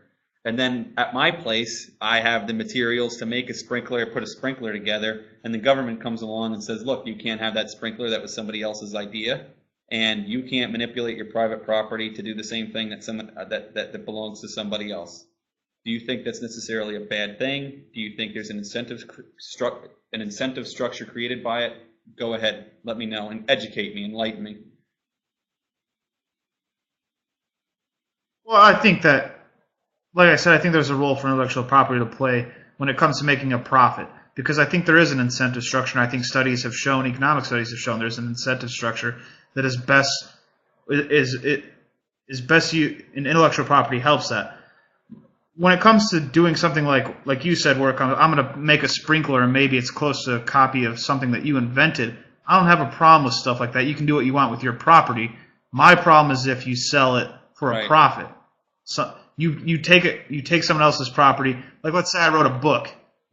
And then at my place, I have the materials to make a sprinkler, put a sprinkler together, and the government comes along and says, look, you can't have that sprinkler. That was somebody else's idea. And you can't manipulate your private property to do the same thing that belongs to somebody else. Do you think that's necessarily a bad thing? Do you think there's an incentive structure created by it? Go ahead, let me know and educate me, enlighten me. Well, I think that, like I said, I think there's a role for intellectual property to play when it comes to making a profit, because I think there is an incentive structure, and I think studies have shown, economic studies have shown, there's an incentive structure that is best used, and intellectual property helps that. When it comes to doing something like you said, where it comes, I'm going to make a sprinkler and maybe it's close to a copy of something that you invented, I don't have a problem with stuff like that. You can do what you want with your property. My problem is if you sell it for a profit. So you take someone else's property. Like, let's say I wrote a book.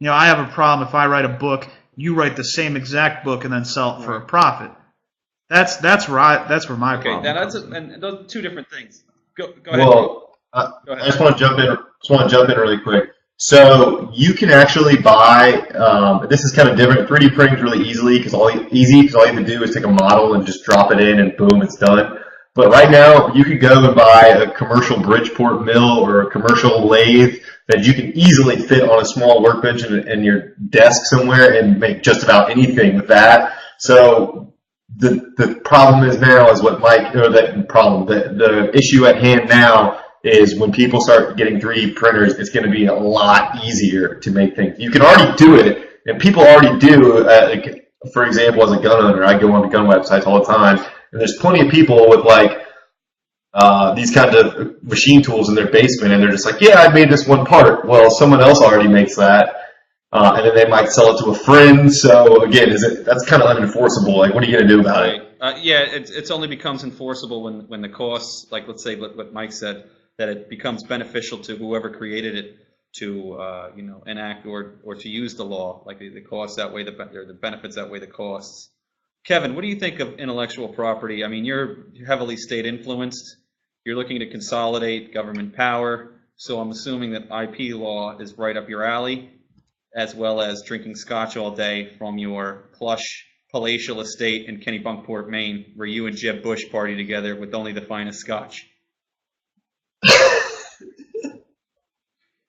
I have a problem if I write a book, you write the same exact book and then sell it for a profit. That's where my problem. Okay, and those are two different things. Go ahead. Well, Go ahead. I just want to jump in. Really quick. So you can actually buy. This is kind of different. 3D printing is really easy because all you have to do is take a model and just drop it in, and boom, it's done. But right now, you could go and buy a commercial Bridgeport mill or a commercial lathe that you can easily fit on a small workbench in your desk somewhere and make just about anything with that. So the problem is now is what Mike, or the issue at hand now is when people start getting 3D printers, it's going to be a lot easier to make things. You can already do it, and people already do. For example, as a gun owner, I go on the gun websites all the time, and there's plenty of people with these kind of machine tools in their basement, and they're just like, yeah, I made this one part. Well, someone else already makes that, and then they might sell it to a friend. So again, that's kind of unenforceable. Like, what are you going to do about it? Yeah, it only becomes enforceable when the costs, like let's say what Mike said, that it becomes beneficial to whoever created it to enact or to use the law. Like the costs outweigh the benefits outweigh the costs. Kevin, what do you think of intellectual property? I mean, you're heavily state influenced. You're looking to consolidate government power. So I'm assuming that IP law is right up your alley, as well as drinking scotch all day from your plush palatial estate in Kennebunkport, Maine, where you and Jeb Bush party together with only the finest scotch.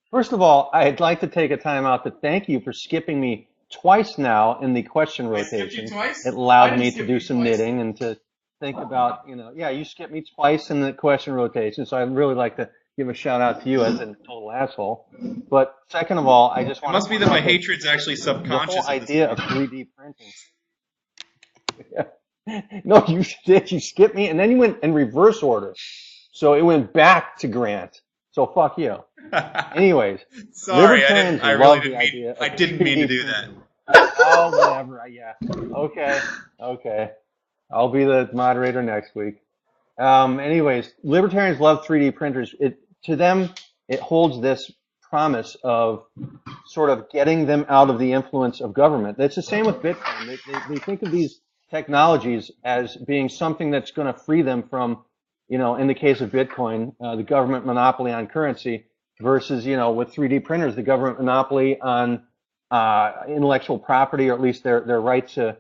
First of all, I'd like to take a time out to thank you for skipping me twice now in the question rotation. It allowed me to do some knitting and to think about, you skipped me twice in the question rotation, so I'd really like to give a shout out to you as a total asshole. But second of all, I just want to... It must be that my hatred's actually subconscious. The whole idea of 3D printing. No, you did. You skipped me, and then you went in reverse order. So it went back to Grant. So fuck you. Anyways, sorry, I didn't mean to do that. Oh, whatever. Yeah. Okay. I'll be the moderator next week. Anyways, libertarians love 3D printers. To them, it holds this promise of sort of getting them out of the influence of government. It's the same with Bitcoin. They think of these technologies as being something that's going to free them from, in the case of Bitcoin, the government monopoly on currency, versus, with 3D printers, the government monopoly on intellectual property, or at least their right to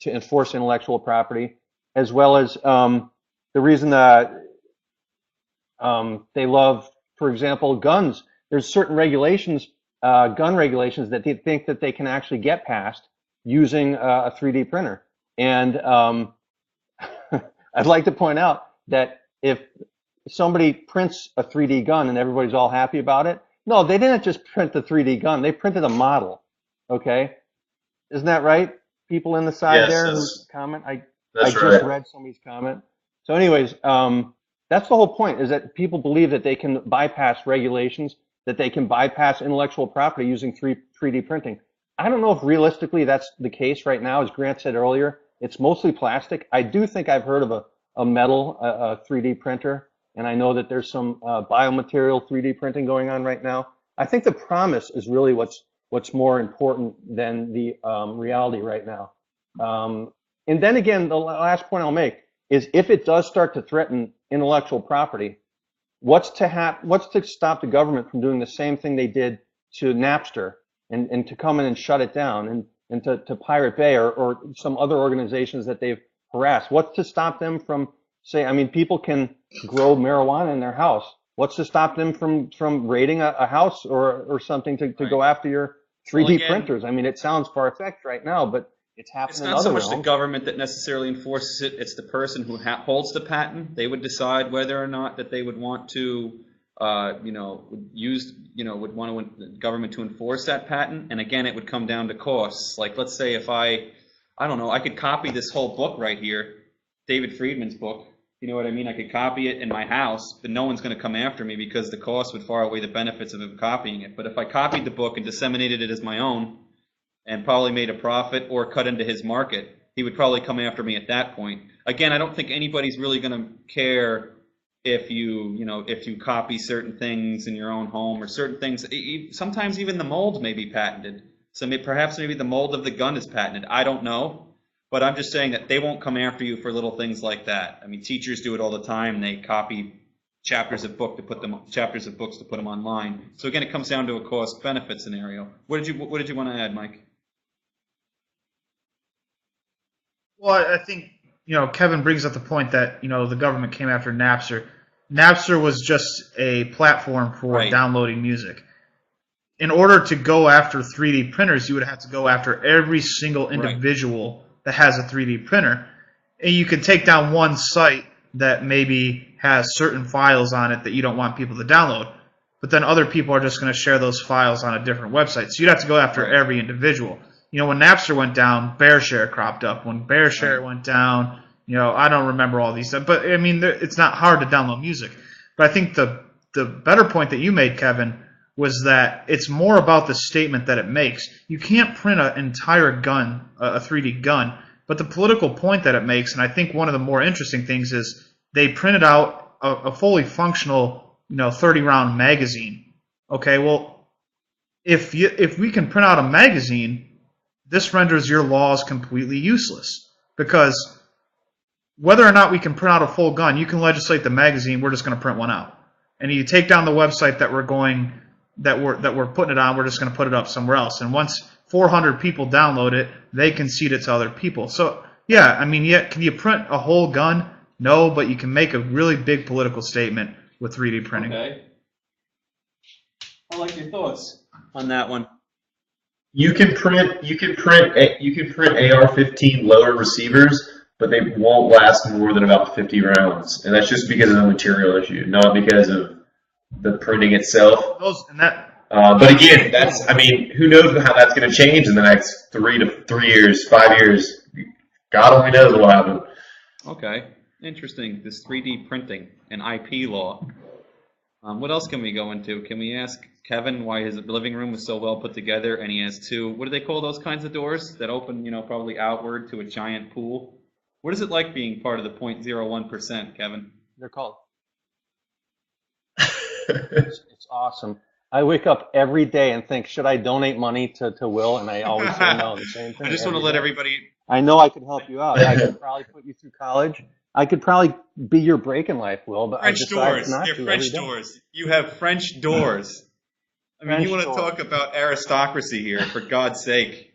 enforce intellectual property, as well as the reason that they love, for example, guns. There's certain regulations, gun regulations, that they think that they can actually get passed using a 3D printer. And I'd like to point out that if somebody prints a 3D gun and everybody's all happy about it, no, they didn't just print the 3D gun. They printed a model. Okay, isn't that right? People in the side Yes, there who comment. I just read somebody's comment. So, anyways, that's the whole point, is that people believe that they can bypass regulations, that they can bypass intellectual property using 3D printing. I don't know if realistically that's the case right now. As Grant said earlier, it's mostly plastic. I do think I've heard of a metal, a 3D printer, and I know that there's some biomaterial 3D printing going on right now. I think the promise is really what's more important than the reality right now. And then again, the last point I'll make is, if it does start to threaten intellectual property, what's to stop the government from doing the same thing they did to Napster and to come in and shut it down, and to Pirate Bay or some other organizations that they've harassed? What's to stop them from people can grow marijuana in their house. What's to stop them from raiding a house or something to go after your 3D printers? I mean, it sounds far-fetched right now, but it's happening in other realms. It's not so much the government that necessarily enforces it. It's the person who holds the patent. They would decide whether or not that they would want to, would want the government to enforce that patent. And again, it would come down to costs. Like, let's say if I could copy this whole book right here, David Friedman's book. You know what I mean? I could copy it in my house, but no one's going to come after me because the cost would far outweigh the benefits of him copying it. But if I copied the book and disseminated it as my own and probably made a profit or cut into his market, he would probably come after me at that point. Again, I don't think anybody's really going to care if you copy certain things in your own home or certain things. Sometimes even the mold may be patented. So perhaps maybe the mold of the gun is patented. I don't know. But I'm just saying that they won't come after you for little things like that. I mean, teachers do it all the time. They copy chapters of books to put them online. So again, it comes down to a cost-benefit scenario. What did you want to add, Mike? Well, I think Kevin brings up the point that the government came after Napster. Napster was just a platform for downloading music. In order to go after 3D printers, you would have to go after every single individual that has a 3D printer. And you can take down one site that maybe has certain files on it that you don't want people to download, but then other people are just going to share those files on a different website. So you'd have to go after every individual. When Napster went down, BearShare cropped up. When BearShare went down, I don't remember all these stuff, but I mean, it's not hard to download music. But I think the better point that you made, Kevin, was that it's more about the statement that it makes. You can't print an entire gun, a 3D gun, but the political point that it makes, and I think one of the more interesting things is they printed out a fully functional, 30-round magazine. Okay, well, if we can print out a magazine, this renders your laws completely useless, because whether or not we can print out a full gun, you can legislate the magazine. We're just going to print one out, and you take down the website that we're putting it on, we're just going to put it up somewhere else. And once 400 people download it, they can seed it to other people. So, yeah, I mean, can you print a whole gun? No, but you can make a really big political statement with 3D printing. Okay. I like your thoughts on that one. You can print AR-15 loader receivers, but they won't last more than about 50 rounds, and that's just because of the material issue, not because of the printing itself. But again, who knows how that's going to change in the next 3 years, 5 years. God only knows what will happen. Okay, interesting. This 3D printing and IP law. What else can we go into? Can we ask Kevin why his living room is so well put together, and he has two, what do they call those kinds of doors that open, probably outward to a giant pool? What is it like being part of the 0.01%, Kevin? They're called. It's awesome. I wake up every day and think, should I donate money to Will? And I always say no, the same thing. I just want to let everybody... I know I could help you out. I could probably put you through college. I could probably be your break in life, Will, but French I decide doors. not They're to French every day. doors. You have French doors. I mean, French you want to doors. talk about aristocracy here, for God's sake.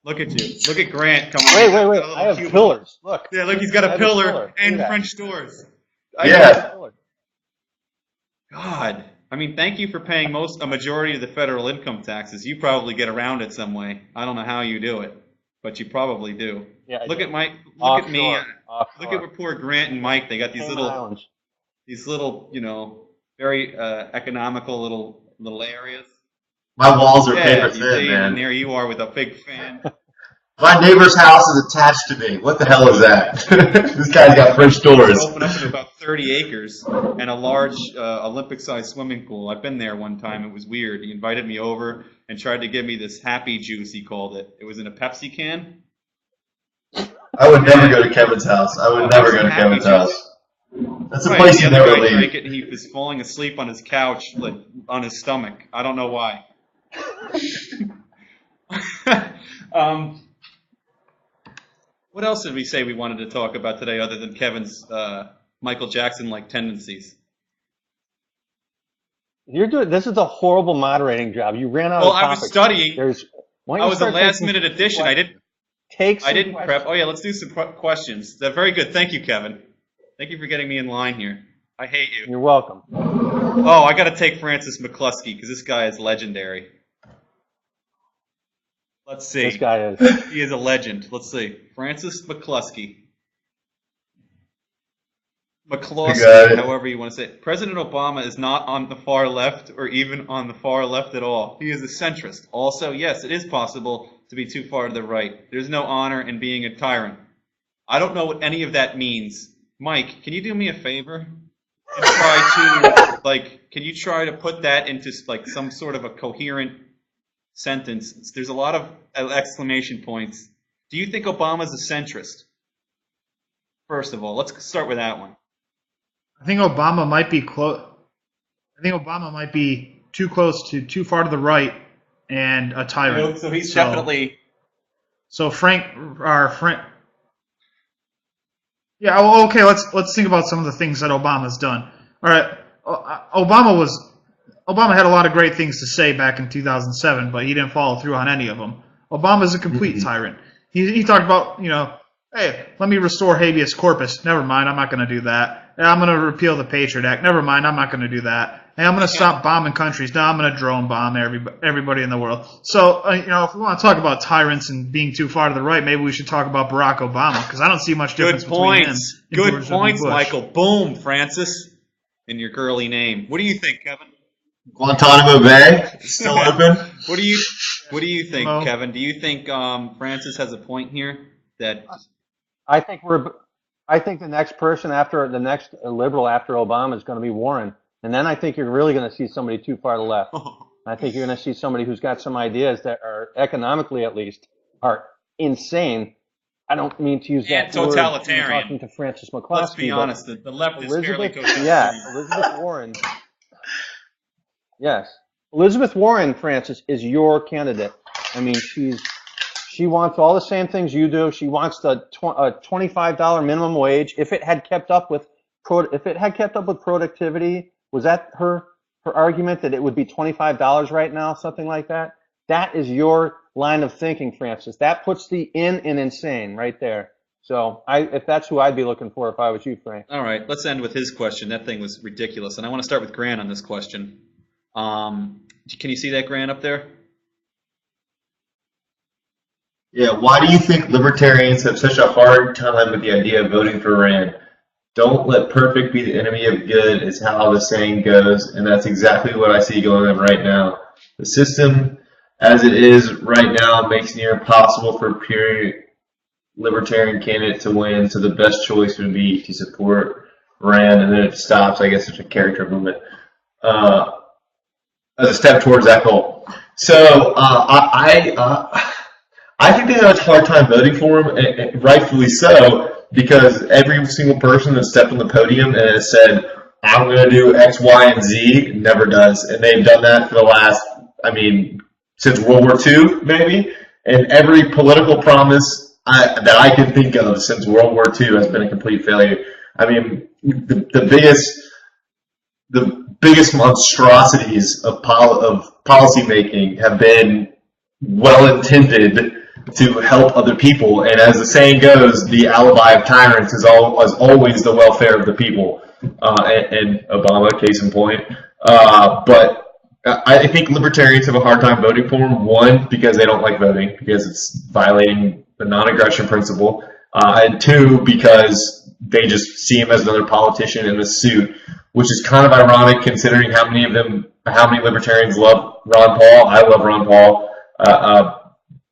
Look at you. Look at Grant coming Wait, in. wait, Got wait. a little I have cubicle. pillars. Look. Yeah, look, he's got I a have a pillar pillar. Look and at that. French doors. Yeah. God. I mean, thank you for paying a majority of the federal income taxes. You probably get around it some way. I don't know how you do it, but you probably do. Yeah, I Look do. at Mike. Look at me. Offshore. Look at poor Grant and Mike. They got these Cayman little, Islands. very economical little areas. My walls are Yeah, paper you thin, see, man. and there you are with a big fan. My neighbor's house is attached to me. What the hell is that? This guy's got French doors. Open up to about 30 acres and a large Olympic-sized swimming pool. I've been there one time. It was weird. He invited me over and tried to give me this happy juice, he called it. It was in a Pepsi can. I would never go to Kevin's house. I would never go to Kevin's house. That's a Right, place the you other never guy leave. drank it and he was falling asleep on his couch, like on his stomach. I don't know why. What else did we say we wanted to talk about today other than Kevin's Michael Jackson-like tendencies? You're doing. This is a horrible moderating job. You ran out Well, of I topics. was studying. Why don't I you was a start last-minute taking addition. I didn't questions? prep. Oh, yeah, let's do some questions. That's very good. Thank you, Kevin. Thank you for getting me in line here. I hate you. You're welcome. Oh, I got to take Francis McCluskey because this guy is legendary. Let's see. This guy is. He is a legend. Let's see. Francis McCluskey. You got McCloskey, it. however you want to say it. President Obama is not on the far left or even on the far left at all. He is a centrist. Also, yes, it is possible to be too far to the right. There's no honor in being a tyrant. I don't know what any of that means. Mike, can you do me a favor? And try to, can you try to put that into, some sort of a coherent sentence? There's a lot of exclamation points. Do you think Obama's a centrist? First of all, let's start with that one. I think Obama might be close. I think Obama might be too close to too far to the right and a tyrant. So he's definitely. So Frank. Yeah. Well, okay. Let's think about some of the things that Obama's done. All right. Obama had a lot of great things to say back in 2007, but he didn't follow through on any of them. Obama's a complete tyrant. He talked about, hey, let me restore habeas corpus. Never mind, I'm not going to do that. Hey, I'm going to repeal the Patriot Act. Never mind, I'm not going to do that. Hey, I'm going to stop bombing countries. No, I'm going to drone bomb everybody in the world. So, if we want to talk about tyrants and being too far to the right, maybe we should talk about Barack Obama, because I don't see much difference between him and Good George W. points, Bush. Michael. Boom, Francis. In your girly name. What do you think, Kevin? Guantanamo Bay still open. What do you think, Hello? Kevin? Do you think Francis has a point here? That I think the next person the next liberal after Obama is going to be Warren, and then I think you're really going to see somebody too far to the left. I think you're going to see somebody who's got some ideas that are economically, at least, are insane. I don't mean to use that word. totalitarian. I'm talking to Francis McCloskey. let's be honest, the left is fairly totalitarian. Yeah, Elizabeth Warren. Yes, Elizabeth Warren, Francis, is your candidate. I mean, she wants all the same things you do. She wants the $25 minimum wage. If it had kept up with productivity, was that her argument that it would be $25 right now, something like that? That is your line of thinking, Francis. That puts the in insane right there. So if that's who I'd be looking for if I was you, Frank. All right, let's end with his question. That thing was ridiculous, and I want to start with Grant on this question. Can you see that, Grant, up there? Yeah, why do you think libertarians have such a hard time with the idea of voting for Rand? Don't let perfect be the enemy of good is how the saying goes, and that's exactly what I see going on right now. The system, as it is right now, makes it near impossible for a pure libertarian candidate to win, so the best choice would be to support Rand, and then it stops. I guess it's a character movement as a step towards that goal. So I think they have a hard time voting for him, and rightfully so, because every single person that stepped on the podium and has said, I'm going to do X, Y, and Z, never does. And they've done that for the last, since World War II, maybe. And every political promise that I can think of since World War II has been a complete failure. I mean, the biggest monstrosities of policy making have been well intended to help other people, and as the saying goes, the alibi of tyrants is always the welfare of the people. And Obama, case in point. But I think libertarians have a hard time voting for him. One, because they don't like voting, because it's violating the non-aggression principle. And two, because they just see him as another politician in a suit, which is kind of ironic considering how many libertarians love Ron Paul. I love Ron Paul.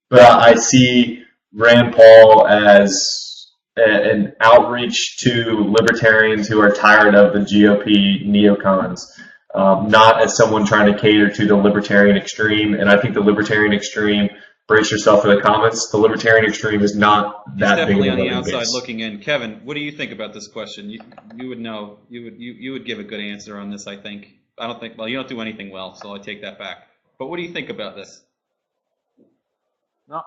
But I see Rand Paul as an outreach to libertarians who are tired of the GOP neocons. Not as someone trying to cater to the libertarian extreme. And I think the libertarian extreme, brace yourself for the comments, the libertarian extreme is not that big of a definitely on the voting outside base. looking in. Kevin, what do you think about this question? You would know. You would give a good answer on this, I think. I don't think, well, you don't do anything well, so I take that back. But what do you think about this? No.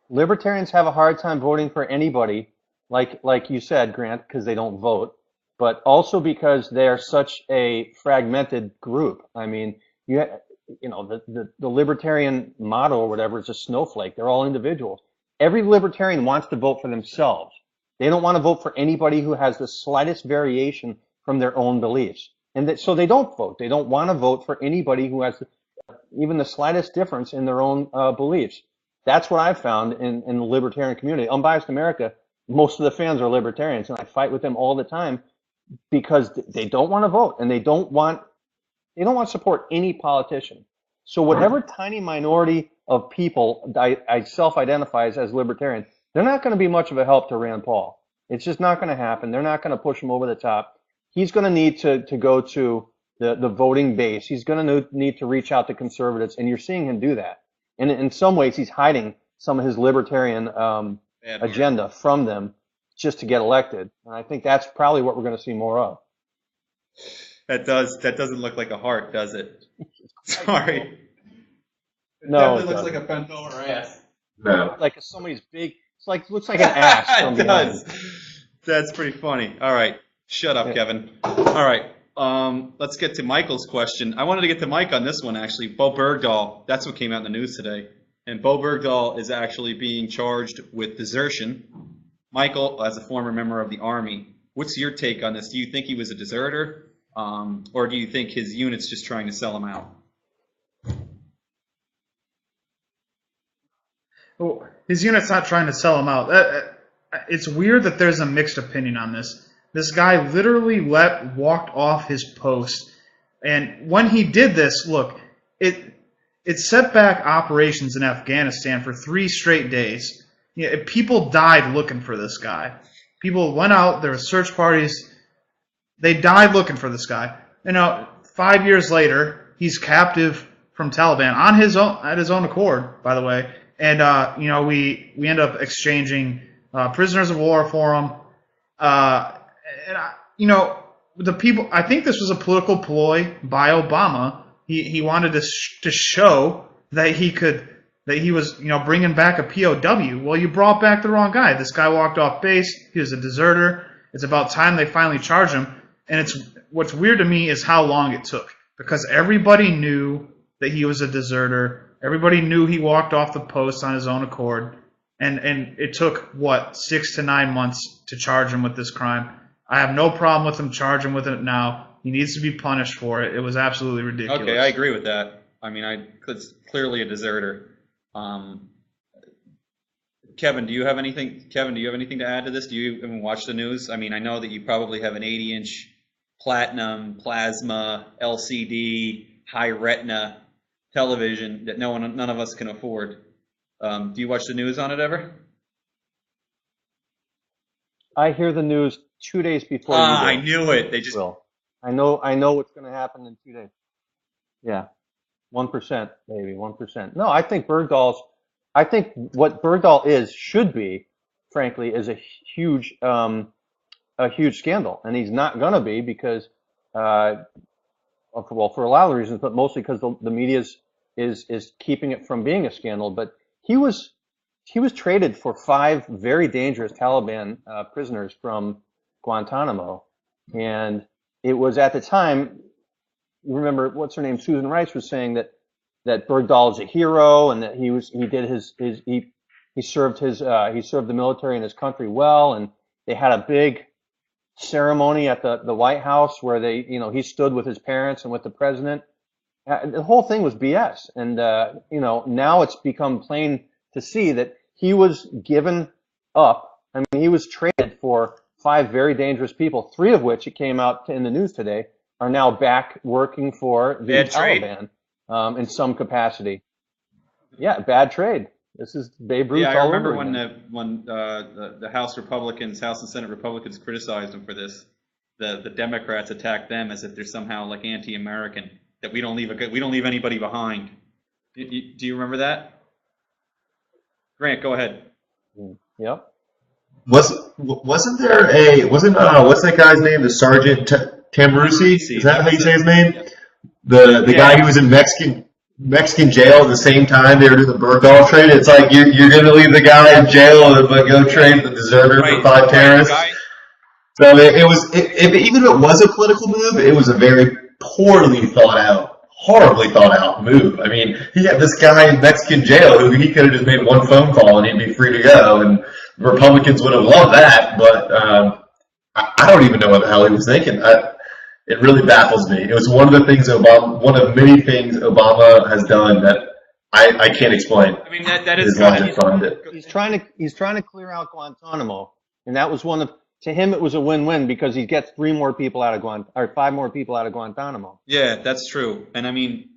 Libertarians have a hard time voting for anybody, like you said, Grant, because they don't vote, but also because they're such a fragmented group. I mean, the libertarian motto or whatever is a snowflake. They're all individuals. Every libertarian wants to vote for themselves. They don't want to vote for anybody who has the slightest variation from their own beliefs. And so they don't vote. They don't want to vote for anybody who has even the slightest difference in their own beliefs. That's what I've found in the libertarian community. Unbiased America, most of the fans are libertarians, and I fight with them all the time because they don't want to vote, and they don't want to support any politician. So whatever tiny minority of people I self-identify as libertarian, they're not going to be much of a help to Rand Paul. It's just not going to happen. They're not going to push him over the top. He's going to need to go to the voting base. He's going to need to reach out to conservatives, and you're seeing him do that. And in some ways, he's hiding some of his libertarian agenda from them just to get elected. And I think that's probably what we're going to see more of. That doesn't look like a heart, does it? Sorry. It No, definitely it looks like a bent over ass. No. like somebody's big. Looks like an ass from It behind. does. That's pretty funny. All right. Shut up, Kevin. All right. Let's get to Michael's question. I wanted to get to Mike on this one, actually. Bo Bergdahl, that's what came out in the news today. And Bo Bergdahl is actually being charged with desertion. Michael, as a former member of the Army, what's your take on this? Do you think he was a deserter? Or do you think his unit's just trying to sell him out? Well, his unit's not trying to sell him out. It's weird that there's a mixed opinion on this. This guy literally walked off his post. And when he did this, look, it set back operations in Afghanistan for 3 straight days. People died looking for this guy. People went out, there were search parties. They died looking for this guy. 5 years later, he's captive from Taliban at his own accord, by the way. And we end up exchanging prisoners of war for him. The people. I think this was a political ploy by Obama. He wanted to show that he was bringing back a POW. Well, you brought back the wrong guy. This guy walked off base. He was a deserter. It's about time they finally charge him. And what's weird to me is how long it took, because everybody knew that he was a deserter. Everybody knew he walked off the post on his own accord, and it took 6 to 9 months to charge him with this crime. I have no problem with him charging with it now. He needs to be punished for it. It was absolutely ridiculous. Okay, I agree with that. I mean, it's clearly a deserter. Kevin, do you have anything to add to this? Do you even watch the news? I mean, I know that you probably have an 80-inch platinum plasma LCD high retina television that none of us can afford. Do you watch the news on it ever? I hear the news 2 days before you do. I knew it. They just Will. I know what's going to happen in 2 days. Yeah, 1%, maybe 1%. No, I think what Bergdahl should be, frankly, is a huge scandal, and he's not going to be because, for a lot of reasons, but mostly because the media is keeping it from being a scandal. But he was he was traded for 5 very dangerous Taliban prisoners from Guantanamo. And it was at the time, you remember, what's her name, Susan Rice was saying that Bergdahl is a hero and that he served the military and his country well. And they had a big ceremony at the White House where he stood with his parents and with the president. The whole thing was BS. And, now it's become plain to see that he was given up. I mean, he was traded for 5 very dangerous people, 3 of which, it came out in the news today, are now back working for the Taliban in some capacity. Yeah, bad trade. This is Babe Ruth. Yeah, I all remember over when again. the House and Senate Republicans criticized him for this. The Democrats attacked them as if they're somehow like anti-American, that we don't leave anybody behind. Do you remember that? Grant, go ahead. Yep. Wasn't what's that guy's name? The Sergeant Tamrusi? Is that how you say his name? Yep. The guy who was in Mexican jail at the same time they were doing the Bergdahl trade. It's like you're going to leave the guy in jail but go trade the deserter for 5 terrorists. So even if it was a political move, it was a very poorly thought out, horribly thought out move. I mean, he had this guy in Mexican jail who he could have just made one phone call and he'd be free to go, and Republicans would have loved that, but I don't even know what the hell he was thinking. It really baffles me. It was one of many things Obama has done that I can't explain. I mean, that is logic behind it. He's trying to clear out Guantanamo, and that was to him it was a win-win because he gets 5 more people out of Guantanamo. Yeah, that's true. And I mean,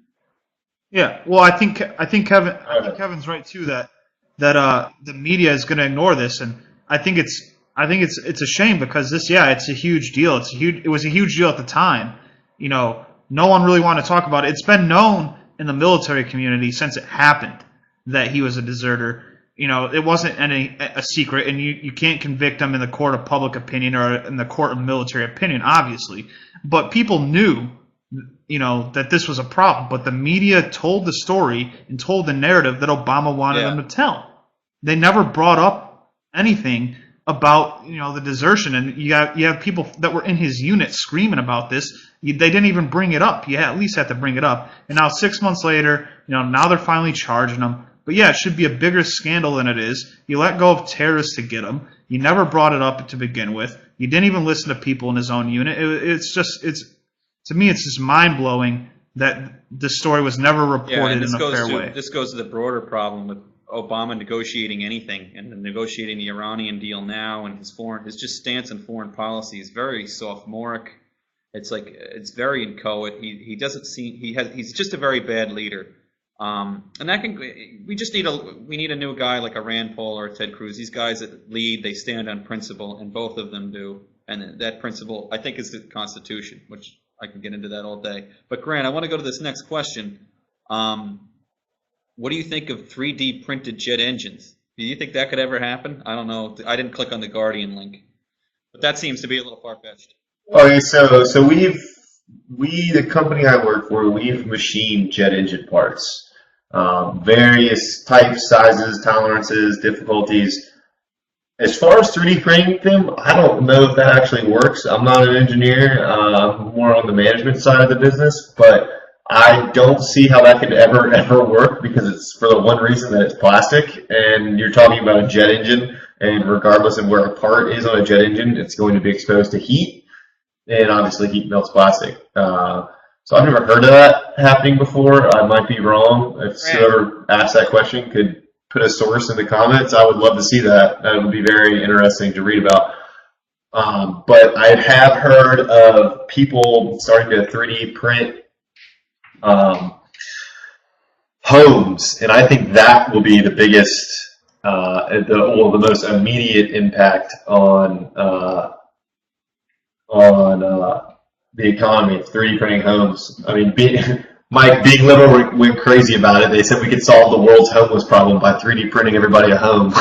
Yeah, well, I think Kevin's right too that the media is going to ignore this, and I think it's a shame because it's a huge deal. It was a huge deal at the time. No one really wanted to talk about it. It's been known in the military community since it happened that he was a deserter. It wasn't a secret, and you can't convict him in the court of public opinion or in the court of military opinion, obviously. But people knew, that this was a problem. But the media told the story and told the narrative that Obama wanted them to tell. They never brought up anything about the desertion, and you have people that were in his unit screaming about this. They didn't even bring it up. You at least had to bring it up. And now 6 months later, now they're finally charging him. But yeah, it should be a bigger scandal than it is. You let go of terrorists to get him. You never brought it up to begin with. You didn't even listen to people in his own unit. To me, it's just mind blowing that the story was never reported in a fair way. This goes to the broader problem with Obama negotiating anything and negotiating the Iranian deal now, and his just stance on foreign policy is very sophomoric. It's very inchoate. He doesn't seem he's just a very bad leader. And we need a new guy like a Rand Paul or a Ted Cruz. These guys that lead, they stand on principle, and both of them do. And that principle, I think, is the Constitution, which I can get into that all day. But Grant, I want to go to this next question. What do you think of 3D printed jet engines? Do you think that could ever happen? I don't know. I didn't click on the Guardian link, but that seems to be a little far-fetched. Okay, so the company I work for, we've machined jet engine parts. Various types, sizes, tolerances, difficulties. As far as 3D printing them, I don't know if that actually works. I'm not an engineer. I'm more on the management side of the business, but I don't see how that could ever work because it's for the one reason that it's plastic, and you're talking about a jet engine, and regardless of where a part is on a jet engine, it's going to be exposed to heat, and obviously heat melts plastic. So I've never heard of that happening before. I might be wrong. If whoever asked that question could put a source in the comments, I would love to see that. That would be very interesting to read about. But I have heard of people starting to 3D print homes, and I think that will be the biggest, the most immediate impact on the economy. 3D printing homes. I mean, Mike, Big Liberal went crazy about it. They said we could solve the world's homeless problem by 3D printing everybody a home.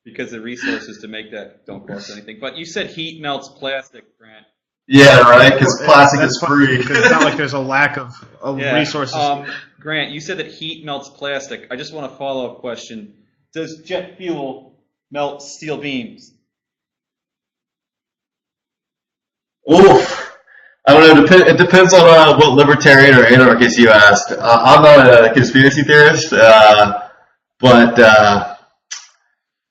Because the resources to make that don't cost anything. But you said heat melts plastic, Grant. Yeah, right, because plastic is free. Because it's not like there's a lack of resources. Grant, you said that heat melts plastic. I just want a follow-up question. Does jet fuel melt steel beams? Oof. I don't know. It depends on what libertarian or anarchist you asked. I'm not a conspiracy theorist, but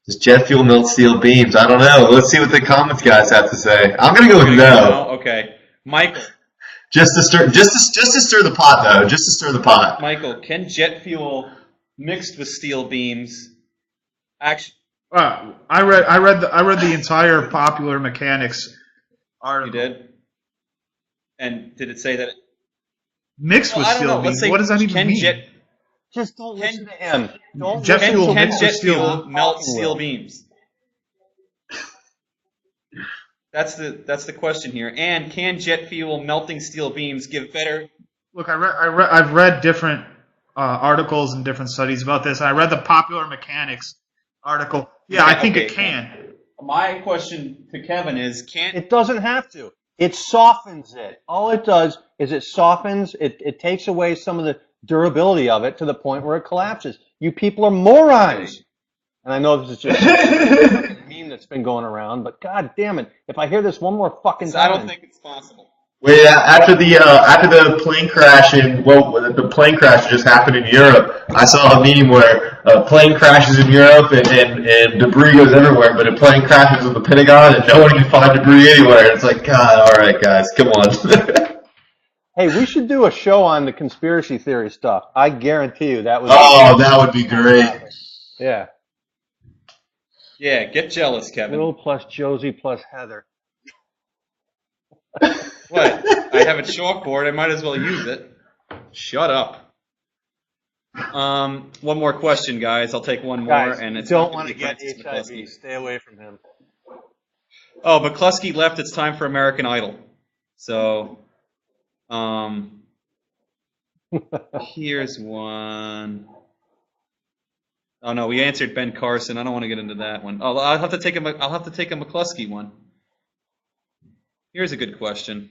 does jet fuel melt steel beams? I don't know. Let's see what the comments guys have to say. I'm gonna go with no. Okay, Michael. Just to stir the pot, though. Just to stir the pot. Michael, can jet fuel mixed with steel beams actually? I read the entire Popular Mechanics article. You did? And did it say that? Mixed with steel beams. What does that even mean? Just don't listen to him. Don't Jet listen fuel to Can mixed him. with jet steel fuel beams. melt steel beams? That's the question here. And can jet fuel melting steel beams give better? Look, I've read different articles and different studies about this. I read the Popular Mechanics article. Yeah, I think it can. My question to Kevin is, can It doesn't have to. It softens it. All it does is it softens, it takes away some of the durability of it to the point where it collapses. You people are morons. And I know this is just a meme that's been going around, but god damn it. If I hear this one more fucking time. I don't think it's possible. Wait, after the plane crash the plane crash just happened in Europe. I saw a meme where a plane crashes in Europe and debris goes everywhere, but a plane crashes in the Pentagon and no one can find debris anywhere. It's like, God, all right, guys, come on. Hey, we should do a show on the conspiracy theory stuff. I guarantee you that would that would be great. Yeah. Yeah, get jealous, Kevin. Will plus Josie plus Heather. What? I have a chalkboard. I might as well use it. Shut up. One more question, guys. I'll take one more, Guys, and it's don't want to get HIV. McCluskey. Stay away from him. Oh, McCluskey left. It's time for American Idol. So, here's one. Oh no, we answered Ben Carson. I don't want to get into that one. Oh, I'll have to take a McCluskey one. Here's a good question.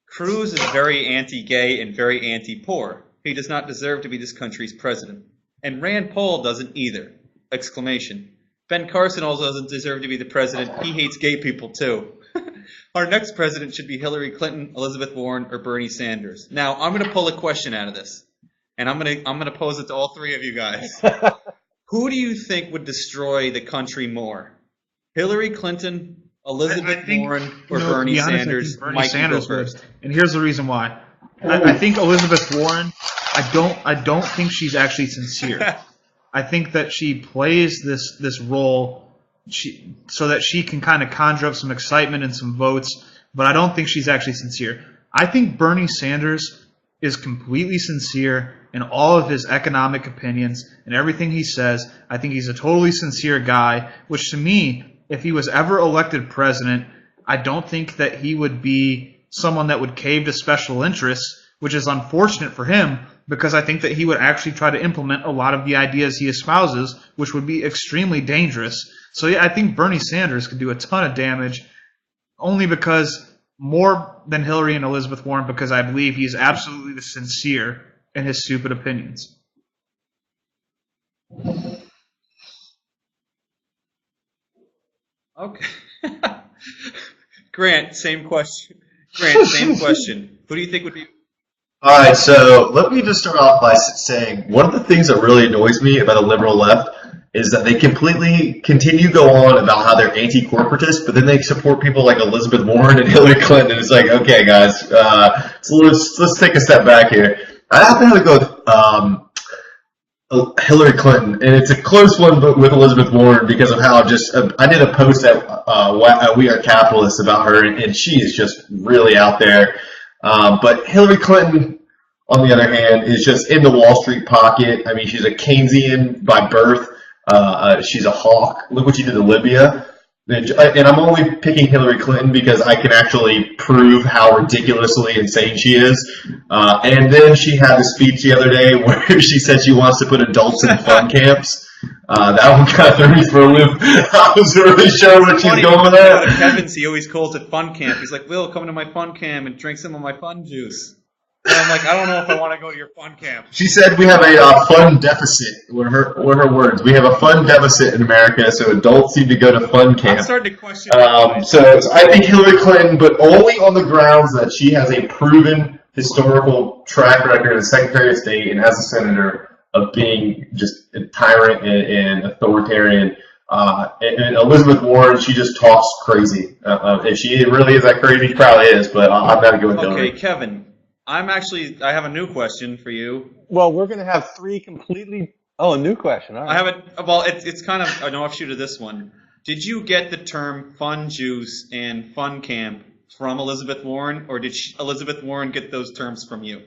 Cruz is very anti-gay and very anti-poor. He does not deserve to be this country's president. And Rand Paul doesn't either! Exclamation. Ben Carson also doesn't deserve to be the president. He hates gay people too. Our next president should be Hillary Clinton, Elizabeth Warren, or Bernie Sanders. Now, I'm going to pull a question out of this. And I'm gonna pose it to all three of you guys. Who do you think would destroy the country more? Hillary Clinton, Elizabeth Warren, or Bernie Sanders? Bernie Sanders would. And here's the reason why. I think Elizabeth Warren, I don't think she's actually sincere. I think that she plays this role so that she can kind of conjure up some excitement and some votes, but I don't think she's actually sincere. I think Bernie Sanders is completely sincere in all of his economic opinions and everything he says. I think he's a totally sincere guy, which to me, if he was ever elected president, I don't think that he would be someone that would cave to special interests, which is unfortunate for him because I think that he would actually try to implement a lot of the ideas he espouses, which would be extremely dangerous. So yeah, I think Bernie Sanders could do a ton of damage only because more than Hillary and Elizabeth Warren, because I believe he's absolutely sincere in his stupid opinions. Okay. Grant, same question. Who do you think would be? All right, so let me just start off by saying one of the things that really annoys me about the liberal left is that they completely continue to go on about how they're anti-corporatist, but then they support people like Elizabeth Warren and Hillary Clinton. It's like, okay, guys, so let's take a step back here. I happen to go with Hillary Clinton, and it's a close one with Elizabeth Warren because of how I did a post at We Are Capitalists about her, and she is just really out there. But Hillary Clinton, on the other hand, is just in the Wall Street pocket. I mean, she's a Keynesian by birth. She's a hawk. Look what she did to Libya. And I'm only picking Hillary Clinton because I can actually prove how ridiculously insane she is. And then she had the speech the other day where she said she wants to put adults in fun camps. That one kind of threw me for a loop. I wasn't really sure what she's going with that. Kevin's, he always calls it fun camp. He's like, Will, come to my fun camp and drink some of my fun juice. And I'm like, I don't know if I want to go to your fun camp. She said we have a fun deficit. Were her words. We have a fun deficit in America, so adults need to go to fun I'm camp. starting to question you guys. So I think Hillary Clinton, but only on the grounds that she has a proven historical track record as Secretary of State and as a senator of being just a tyrant and authoritarian. And Elizabeth Warren, she just talks crazy. If she really is that crazy, she probably is, but I'm going to go with Hillary. Okay, Kevin, I have a new question for you. Well, we're going to have three completely. Oh, a new question. All right. I have a, well, it's kind of an offshoot of this one. Did you get the term fun juice and fun camp from Elizabeth Warren, or did Elizabeth Warren get those terms from you?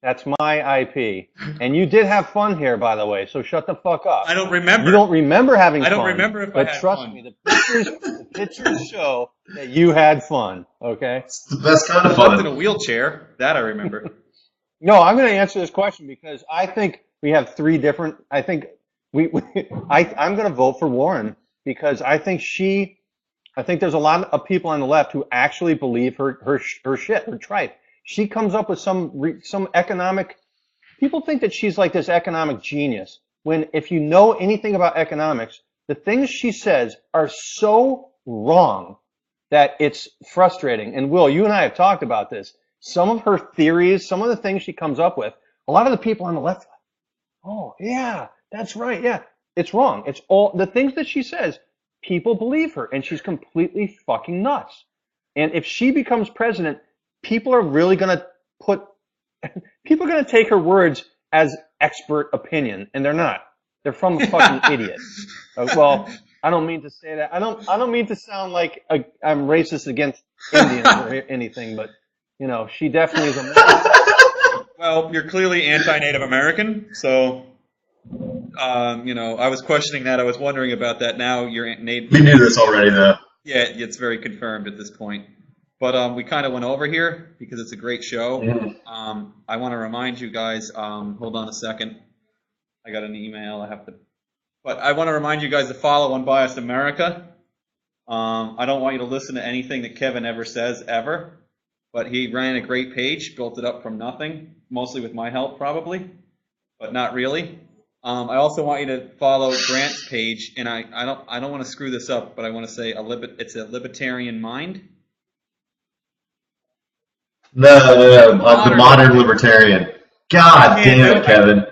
That's my IP. And you did have fun here, by the way, so shut the fuck up. I don't remember. You don't remember having fun. I don't remember if I had trust fun. me, the pictures show that you had fun, okay? It's the best kind of I left in fun. a wheelchair. That I remember. No, I'm going to answer this question because I think we have three different. I think I'm going to vote for Warren because I think there's a lot of people on the left who actually believe her shit, her tripe. She comes up with some economic. People think that she's like this economic genius. When if you know anything about economics, the things she says are so wrong that it's frustrating. And Will, you and I have talked about this. Some of her theories, some of the things she comes up with, a lot of the people on the left, oh yeah, that's right, yeah, it's wrong. It's all the things that she says. People believe her, and she's completely fucking nuts. And if she becomes president, people are really gonna take her words as expert opinion, and they're not. They're from a fucking idiot. Well, I don't mean to say that. I don't mean to sound like I'm racist against Indians or anything, but you know, she definitely is a. Well, you're clearly anti-Native American, so you know, I was questioning that. I was wondering about that. Now you're Native. We knew this already, though. Yeah, it's very confirmed at this point. But we kind of went over here because it's a great show. I want to remind you guys. Hold on a second. I got an email. But I want to remind you guys to follow Unbiased America. I don't want you to listen to anything that Kevin ever says ever. But he ran a great page, built it up from nothing, mostly with my help probably, but not really. I also want you to follow Grant's page, and I don't want to screw this up, but I want to say it's a Libertarian Mind. No, the modern libertarian. God damn it, Kevin.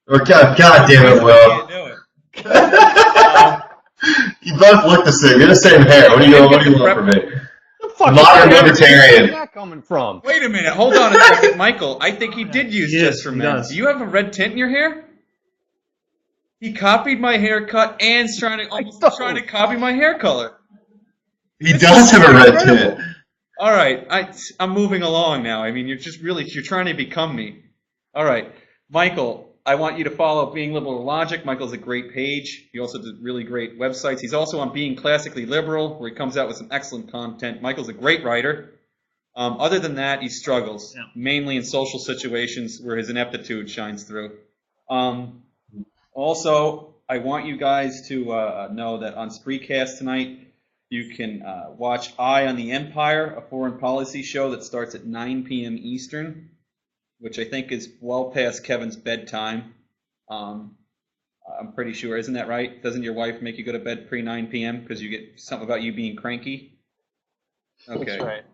Or God damn it, Will. Can't do it. You both look the same. You're the same hair. What do you want from me? Modern libertarian. Where's that coming from? Wait a minute. Hold on a second, Michael. I think he did use Yes, Just for he Men. does. Do you have a red tint in your hair? He copied my haircut and is trying to copy my hair color. He does have a red tint. All right, I'm moving along now. I mean, you're trying to become me. All right, Michael, I want you to follow Being Liberal Logic. Michael's a great page. He also does really great websites. He's also on Being Classically Liberal, where he comes out with some excellent content. Michael's a great writer. Other than that, he struggles, mainly in social situations where his ineptitude shines through. Also, I want you guys to know that on Spreecast tonight, you can watch Eye on the Empire, a foreign policy show that starts at 9 p.m. Eastern, which I think is well past Kevin's bedtime. I'm pretty sure. Isn't that right? Doesn't your wife make you go to bed pre-9 p.m. because you get something about you being cranky? Okay. That's right.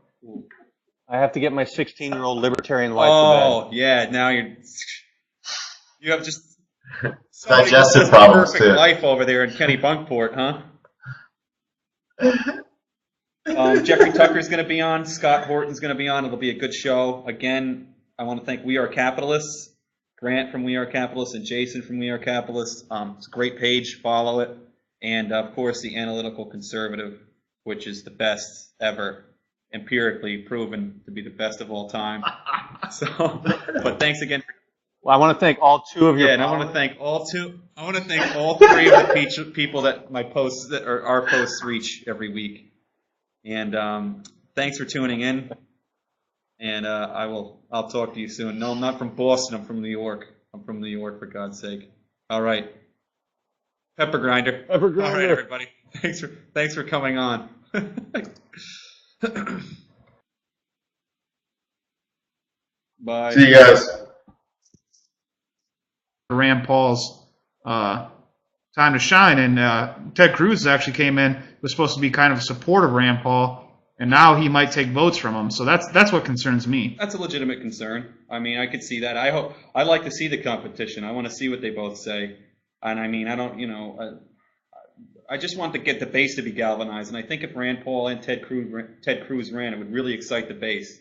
I have to get my 16-year-old libertarian wife to Oh, yeah. Now you have just Digestive problems, perfect too. life over there in Kenny Bunkport, huh? Jeffrey Tucker's going to be on. Scott Horton's going to be on. It'll be a good show. Again, I want to thank We Are Capitalists, Grant from We Are Capitalists, and Jason from We Are Capitalists. It's a great page. Follow it. And, of course, The Analytical Conservative, which is the best ever, empirically proven to be the best of all time. But thanks again. Well, I want to thank all two of you. Yeah, and I want to thank all three of the people that our posts reach every week. And thanks for tuning in. And I'll talk to you soon. No, I'm not from Boston. I'm from New York. I'm from New York, for God's sake. All right. Pepper grinder. Pepper grinder. All right, everybody. Thanks for coming on. Bye. See you guys. Rand Paul's time to shine, and Ted Cruz actually came in, was supposed to be kind of a supporter of Rand Paul, and now he might take votes from him. So that's what concerns me. That's a legitimate concern. I mean, I could see that. I'd like to see the competition. I want to see what they both say. And I mean, I don't, I just want to get the base to be galvanized. And I think if Rand Paul and Ted Cruz ran, it would really excite the base.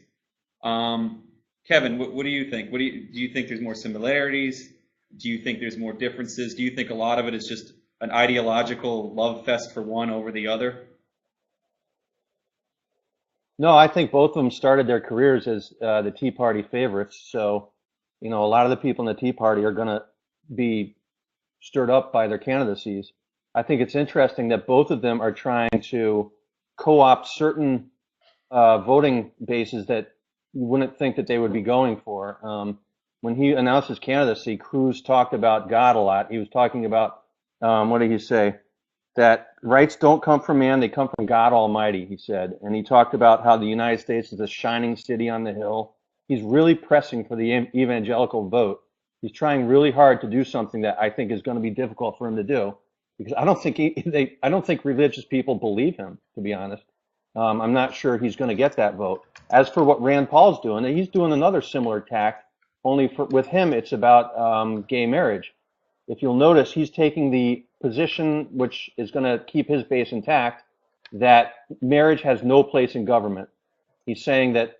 Kevin, what do you think? Do you think there's more similarities? Do you think there's more differences? Do you think a lot of it is just an ideological love fest for one over the other? No, I think both of them started their careers as the Tea Party favorites. So, a lot of the people in the Tea Party are going to be stirred up by their candidacies. I think it's interesting that both of them are trying to co-opt certain voting bases that you wouldn't think that they would be going for. When he announced his candidacy, Cruz talked about God a lot. He was talking about, what did he say? That rights don't come from man, they come from God Almighty, he said. And he talked about how the United States is a shining city on the hill. He's really pressing for the evangelical vote. He's trying really hard to do something that I think is going to be difficult for him to do, because I don't think religious people believe him, to be honest. I'm not sure he's going to get that vote. As for what Rand Paul's doing, he's doing another similar tack, only with him it's about gay marriage. If you'll notice, he's taking the position, which is going to keep his base intact, that marriage has no place in government. He's saying that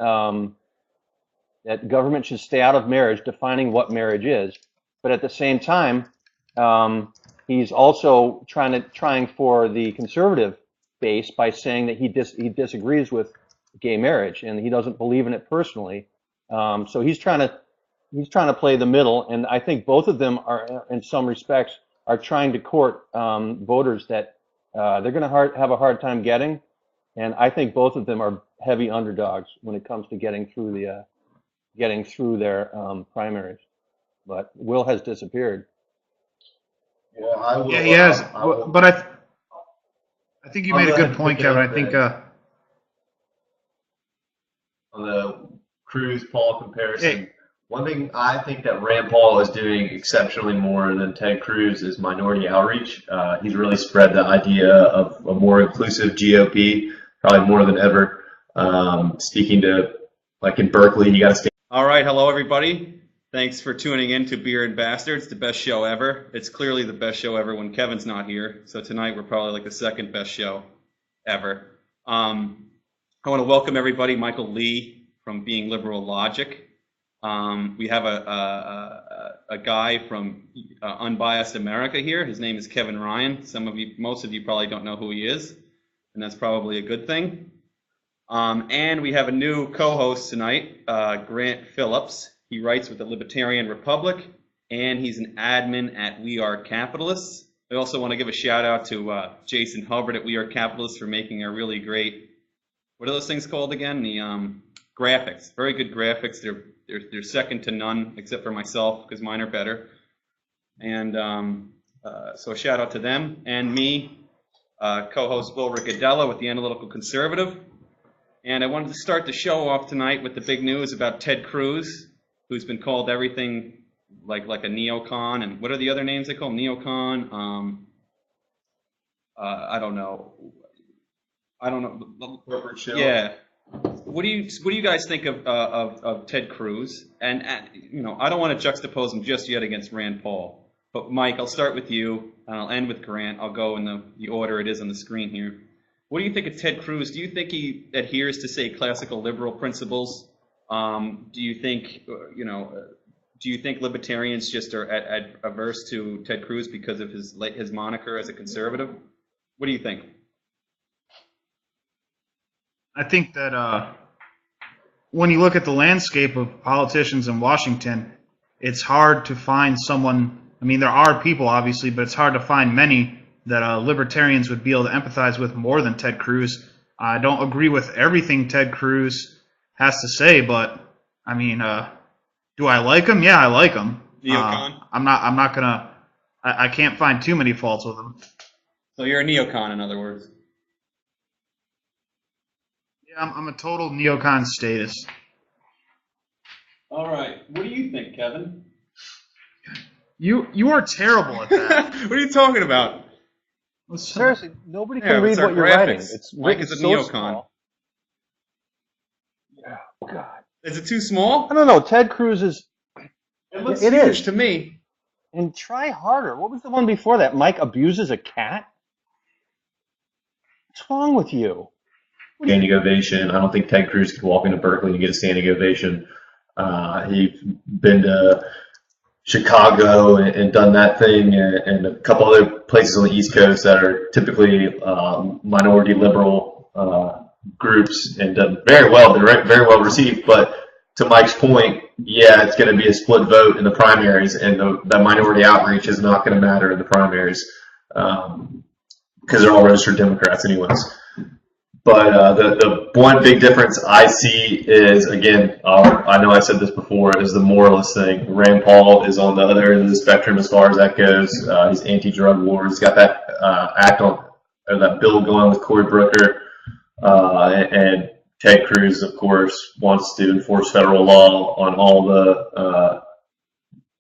that government should stay out of marriage, defining what marriage is. But at the same time, he's also trying for the conservative base by saying that he disagrees with gay marriage and he doesn't believe in it personally. So he's trying to play the middle, and I think both of them are, in some respects, are trying to court voters that they're going to have a hard time getting, and I think both of them are heavy underdogs when it comes to getting through their primaries. But Will has disappeared. Yeah, I will. Yeah, he has. I will, But I think you I'll made go a ahead good and point, pick it Kevin. up I think on the Cruz Paul comparison. hey, One thing I think that Rand Paul is doing exceptionally more than Ted Cruz is minority outreach. He's really spread the idea of a more inclusive GOP, probably more than ever. Speaking to, like in Berkeley, you got to stay. All right, hello everybody. Thanks for tuning in to Beer and Bastards, the best show ever. It's clearly the best show ever when Kevin's not here. So tonight we're probably like the second best show ever. I want to welcome everybody. Michael Lee from Being Liberal Logic. We have a guy from Unbiased America here. His name is Kevin Ryan. Most of you probably don't know who he is, and that's probably a good thing. And we have a new co-host tonight, Grant Phillips. He writes with the Libertarian Republic, and he's an admin at We Are Capitalists. I also want to give a shout out to Jason Hubbard at We Are Capitalists for making our really great, what are those things called again? The graphics. Very good graphics. They're second to none, except for myself, because mine are better. And so a shout out to them. And me, co-host Will Riccadella with the Analytical Conservative. And I wanted to start the show off tonight with the big news about Ted Cruz, who's been called everything like a neocon. And what are the other names they call him? Neocon? I don't know. Corporate show. Yeah. What do you guys think of Ted Cruz? And I don't want to juxtapose him just yet against Rand Paul. But Mike, I'll start with you, and I'll end with Grant. I'll go in the order it is on the screen here. What do you think of Ted Cruz? Do you think he adheres to, say, classical liberal principles? Do you think libertarians just are averse to Ted Cruz because of his moniker as a conservative? What do you think? I think that when you look at the landscape of politicians in Washington, it's hard to find someone. I mean, there are people, obviously, but it's hard to find many that libertarians would be able to empathize with more than Ted Cruz. I don't agree with everything Ted Cruz has to say, but I mean, do I like him? Yeah, I like him. Neocon? I'm not gonna. I can't find too many faults with him. So you're a neocon, in other words. Yeah, I'm a total neocon status. All right. What do you think, Kevin? You are terrible at that. What are you talking about? Seriously, nobody Yeah, can it's read our what you're writing. graphics. It's Mike written is a so neocon. small. Oh, God. Is it too small? I don't know. Ted Cruz is. It looks It huge is. to me. And try harder. What was the one before that? Mike abuses a cat? What's wrong with you? Standing ovation. I don't think Ted Cruz could walk into Berkeley and get a standing ovation. He's been to Chicago and done that thing, and a couple other places on the East Coast that are typically minority liberal groups, and done very well. They're very well received. But to Mike's point, yeah, it's going to be a split vote in the primaries, and the minority outreach is not going to matter in the primaries because they're all registered Democrats anyways. But the one big difference I see is, again, I know I said this before, is the moralist thing. Rand Paul is on the other end of the spectrum as far as that goes. He's anti-drug war. He's got that that bill going with Cory Booker. And Ted Cruz, of course, wants to enforce federal law on all the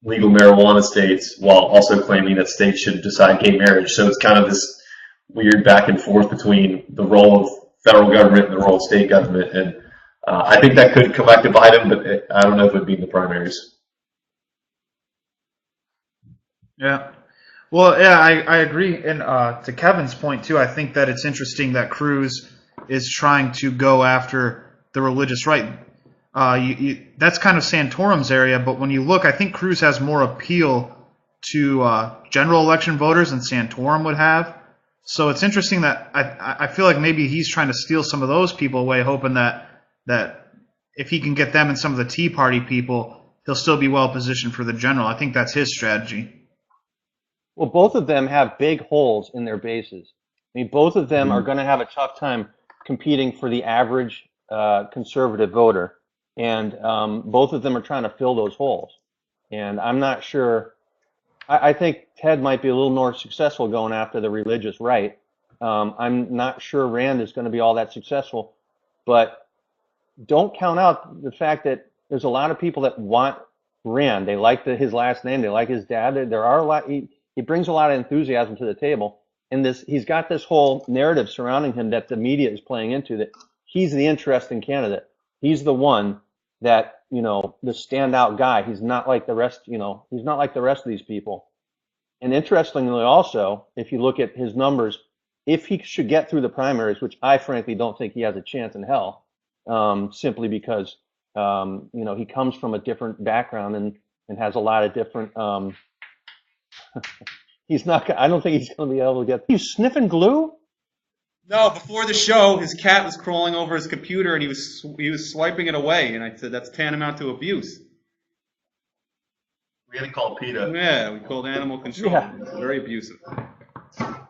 legal marijuana states while also claiming that states should decide gay marriage. So it's kind of this weird back and forth between the role of federal government and the role of state government. And I think that could come back to bite him, but I don't know if it would be in the primaries. Yeah. Well, yeah, I agree. And to Kevin's point, too, I think that it's interesting that Cruz is trying to go after the religious right. That's kind of Santorum's area, but when you look, I think Cruz has more appeal to general election voters than Santorum would have. So it's interesting that I feel like maybe he's trying to steal some of those people away, hoping that if he can get them and some of the Tea Party people, he'll still be well positioned for the general. I think that's his strategy. Well, both of them have big holes in their bases. I mean, both of them are going to have a tough time competing for the average conservative voter. And both of them are trying to fill those holes. And I'm not sure. I think Ted might be a little more successful going after the religious right. I'm not sure Rand is going to be all that successful. But don't count out the fact that there's a lot of people that want Rand. They like his last name. They like his dad. There are a lot. He brings a lot of enthusiasm to the table. And he's got this whole narrative surrounding him that the media is playing into, that he's the interesting candidate. He's the one that, the standout guy. He's not like the rest, he's not like the rest of these people. And interestingly also, if you look at his numbers, if he should get through the primaries, which I frankly don't think he has a chance in hell, simply because, he comes from a different background and has a lot of different, I don't think he's going to be able to get. You sniffing glue? No, before the show, his cat was crawling over his computer and he was swiping it away, and I said that's tantamount to abuse. We had to call PETA. Yeah, we called animal control. Yeah. It's very abusive. All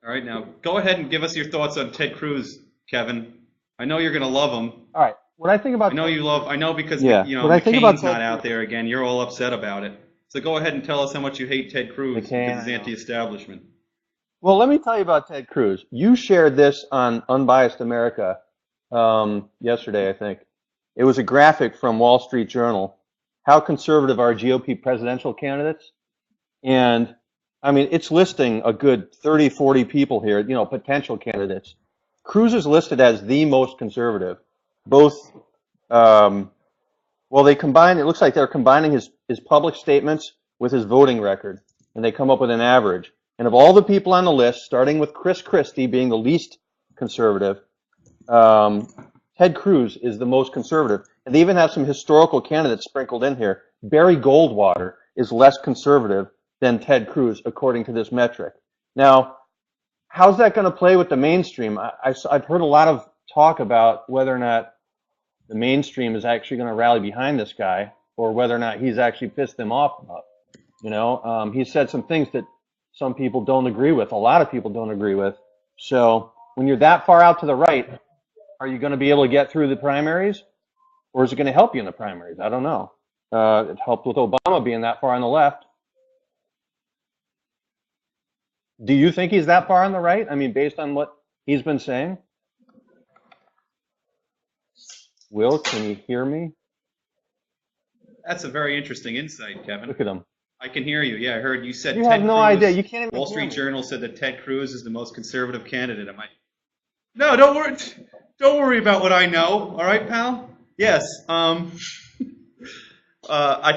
right, now go ahead and give us your thoughts on Ted Cruz, Kevin. I know you're going to love him. All right. What I think about I know because Yeah. What I think about McCain's not out there again. You're all upset about it. So go ahead and tell us how much you hate Ted Cruz because he's anti-establishment. Well, let me tell you about Ted Cruz. You shared this on Unbiased America yesterday, I think. It was a graphic from Wall Street Journal. How conservative are GOP presidential candidates? And, I mean, it's listing a good 30, 40 people here, potential candidates. Cruz is listed as the most conservative. Both, they combine, it looks like they're combining his public statements with his voting record, and they come up with an average. And of all the people on the list, starting with Chris Christie being the least conservative, Ted Cruz is the most conservative. And they even have some historical candidates sprinkled in here. Barry Goldwater is less conservative than Ted Cruz, according to this metric. Now, how's that going to play with the mainstream? I've heard a lot of talk about whether or not the mainstream is actually going to rally behind this guy, or whether or not he's actually pissed them off enough. He said some things that some people don't agree with, a lot of people don't agree with. So when you're that far out to the right, are you going to be able to get through the primaries? Or is it going to help you in the primaries? I don't know. It helped with Obama being that far on the left. Do you think he's that far on the right? I mean, based on what he's been saying? Will, can you hear me? That's a very interesting insight, Kevin. Look at him. I can hear you. Yeah, I heard you said You Ted have no Cruz. idea. You can't even Wall hear Street me. Journal said that Ted Cruz is the most conservative candidate. Am I? No, don't worry. Don't worry about what I know. All right, pal. Yes. I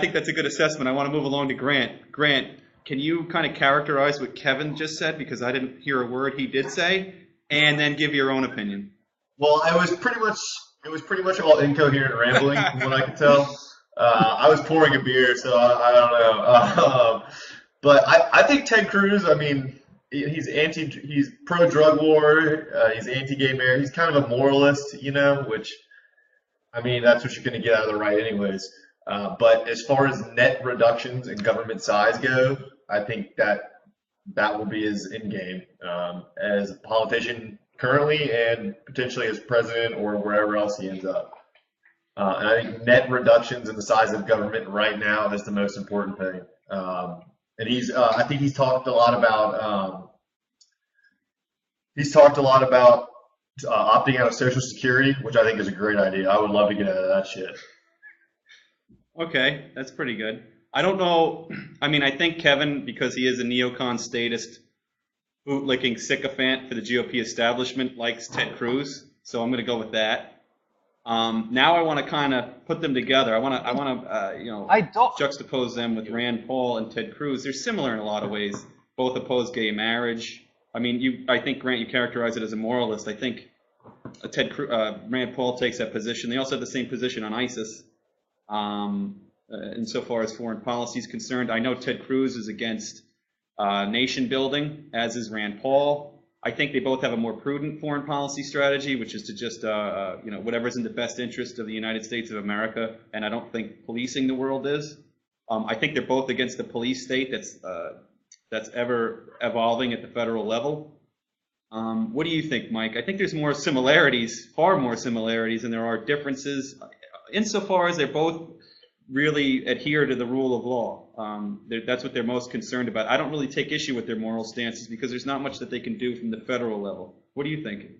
think that's a good assessment. I want to move along to Grant. Grant, can you kind of characterize what Kevin just said, because I didn't hear a word he did say, and then give your own opinion? Well, it was pretty much all incoherent rambling from what I could tell. I was pouring a beer, so I don't know. But I think Ted Cruz, I mean, he's pro-drug war, he's anti-gay marriage, he's kind of a moralist, which, I mean, that's what you're going to get out of the right anyways. But as far as net reductions in government size go, I think that will be his end game as a politician currently and potentially as president or wherever else he ends up. And I think net reductions in the size of government right now is the most important thing. And I think he's talked a lot about opting out of Social Security, which I think is a great idea. I would love to get out of that shit. Okay, that's pretty good. I don't know. I mean, I think Kevin, because he is a neocon statist, bootlicking sycophant for the GOP establishment, likes Ted Cruz. So I'm going to go with that. Now I want to kind of put them together. I want to juxtapose them with Rand Paul and Ted Cruz. They're similar in a lot of ways. Both oppose gay marriage. I mean, I think, Grant, you characterize it as a moralist. I think Rand Paul takes that position. They also have the same position on ISIS. Insofar as foreign policy is concerned, I know Ted Cruz is against nation building, as is Rand Paul. I think they both have a more prudent foreign policy strategy, which is to just, whatever's in the best interest of the United States of America, and I don't think policing the world is. I think they're both against the police state that's ever evolving at the federal level. What do you think, Mike? I think there's more similarities, far more similarities, than there are differences, insofar as they're both really adhere to the rule of law. That's what they're most concerned about. I don't really take issue with their moral stances because there's not much that they can do from the federal level. What do you think?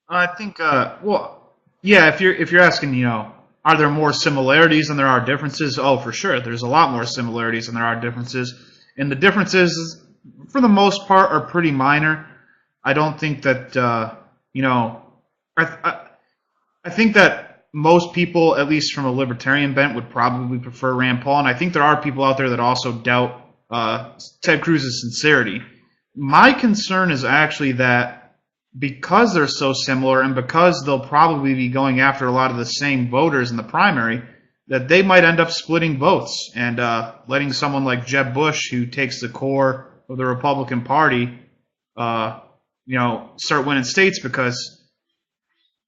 I think, if you're asking, are there more similarities than there are differences? Oh, for sure. There's a lot more similarities than there are differences. And the differences, for the most part, are pretty minor. I don't think that, I think that most people, at least from a libertarian bent, would probably prefer Rand Paul. And I think there are people out there that also doubt Ted Cruz's sincerity. My concern is actually that because they're so similar and because they'll probably be going after a lot of the same voters in the primary, that they might end up splitting votes and letting someone like Jeb Bush, who takes the core of the Republican Party, start winning states because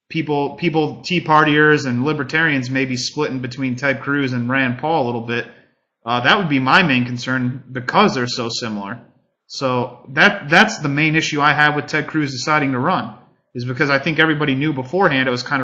people, Tea Partiers and Libertarians may be splitting between Ted Cruz and Rand Paul a little bit. That would be my main concern because they're so similar. So that's the main issue I have with Ted Cruz deciding to run, is because I think everybody knew beforehand it was kind of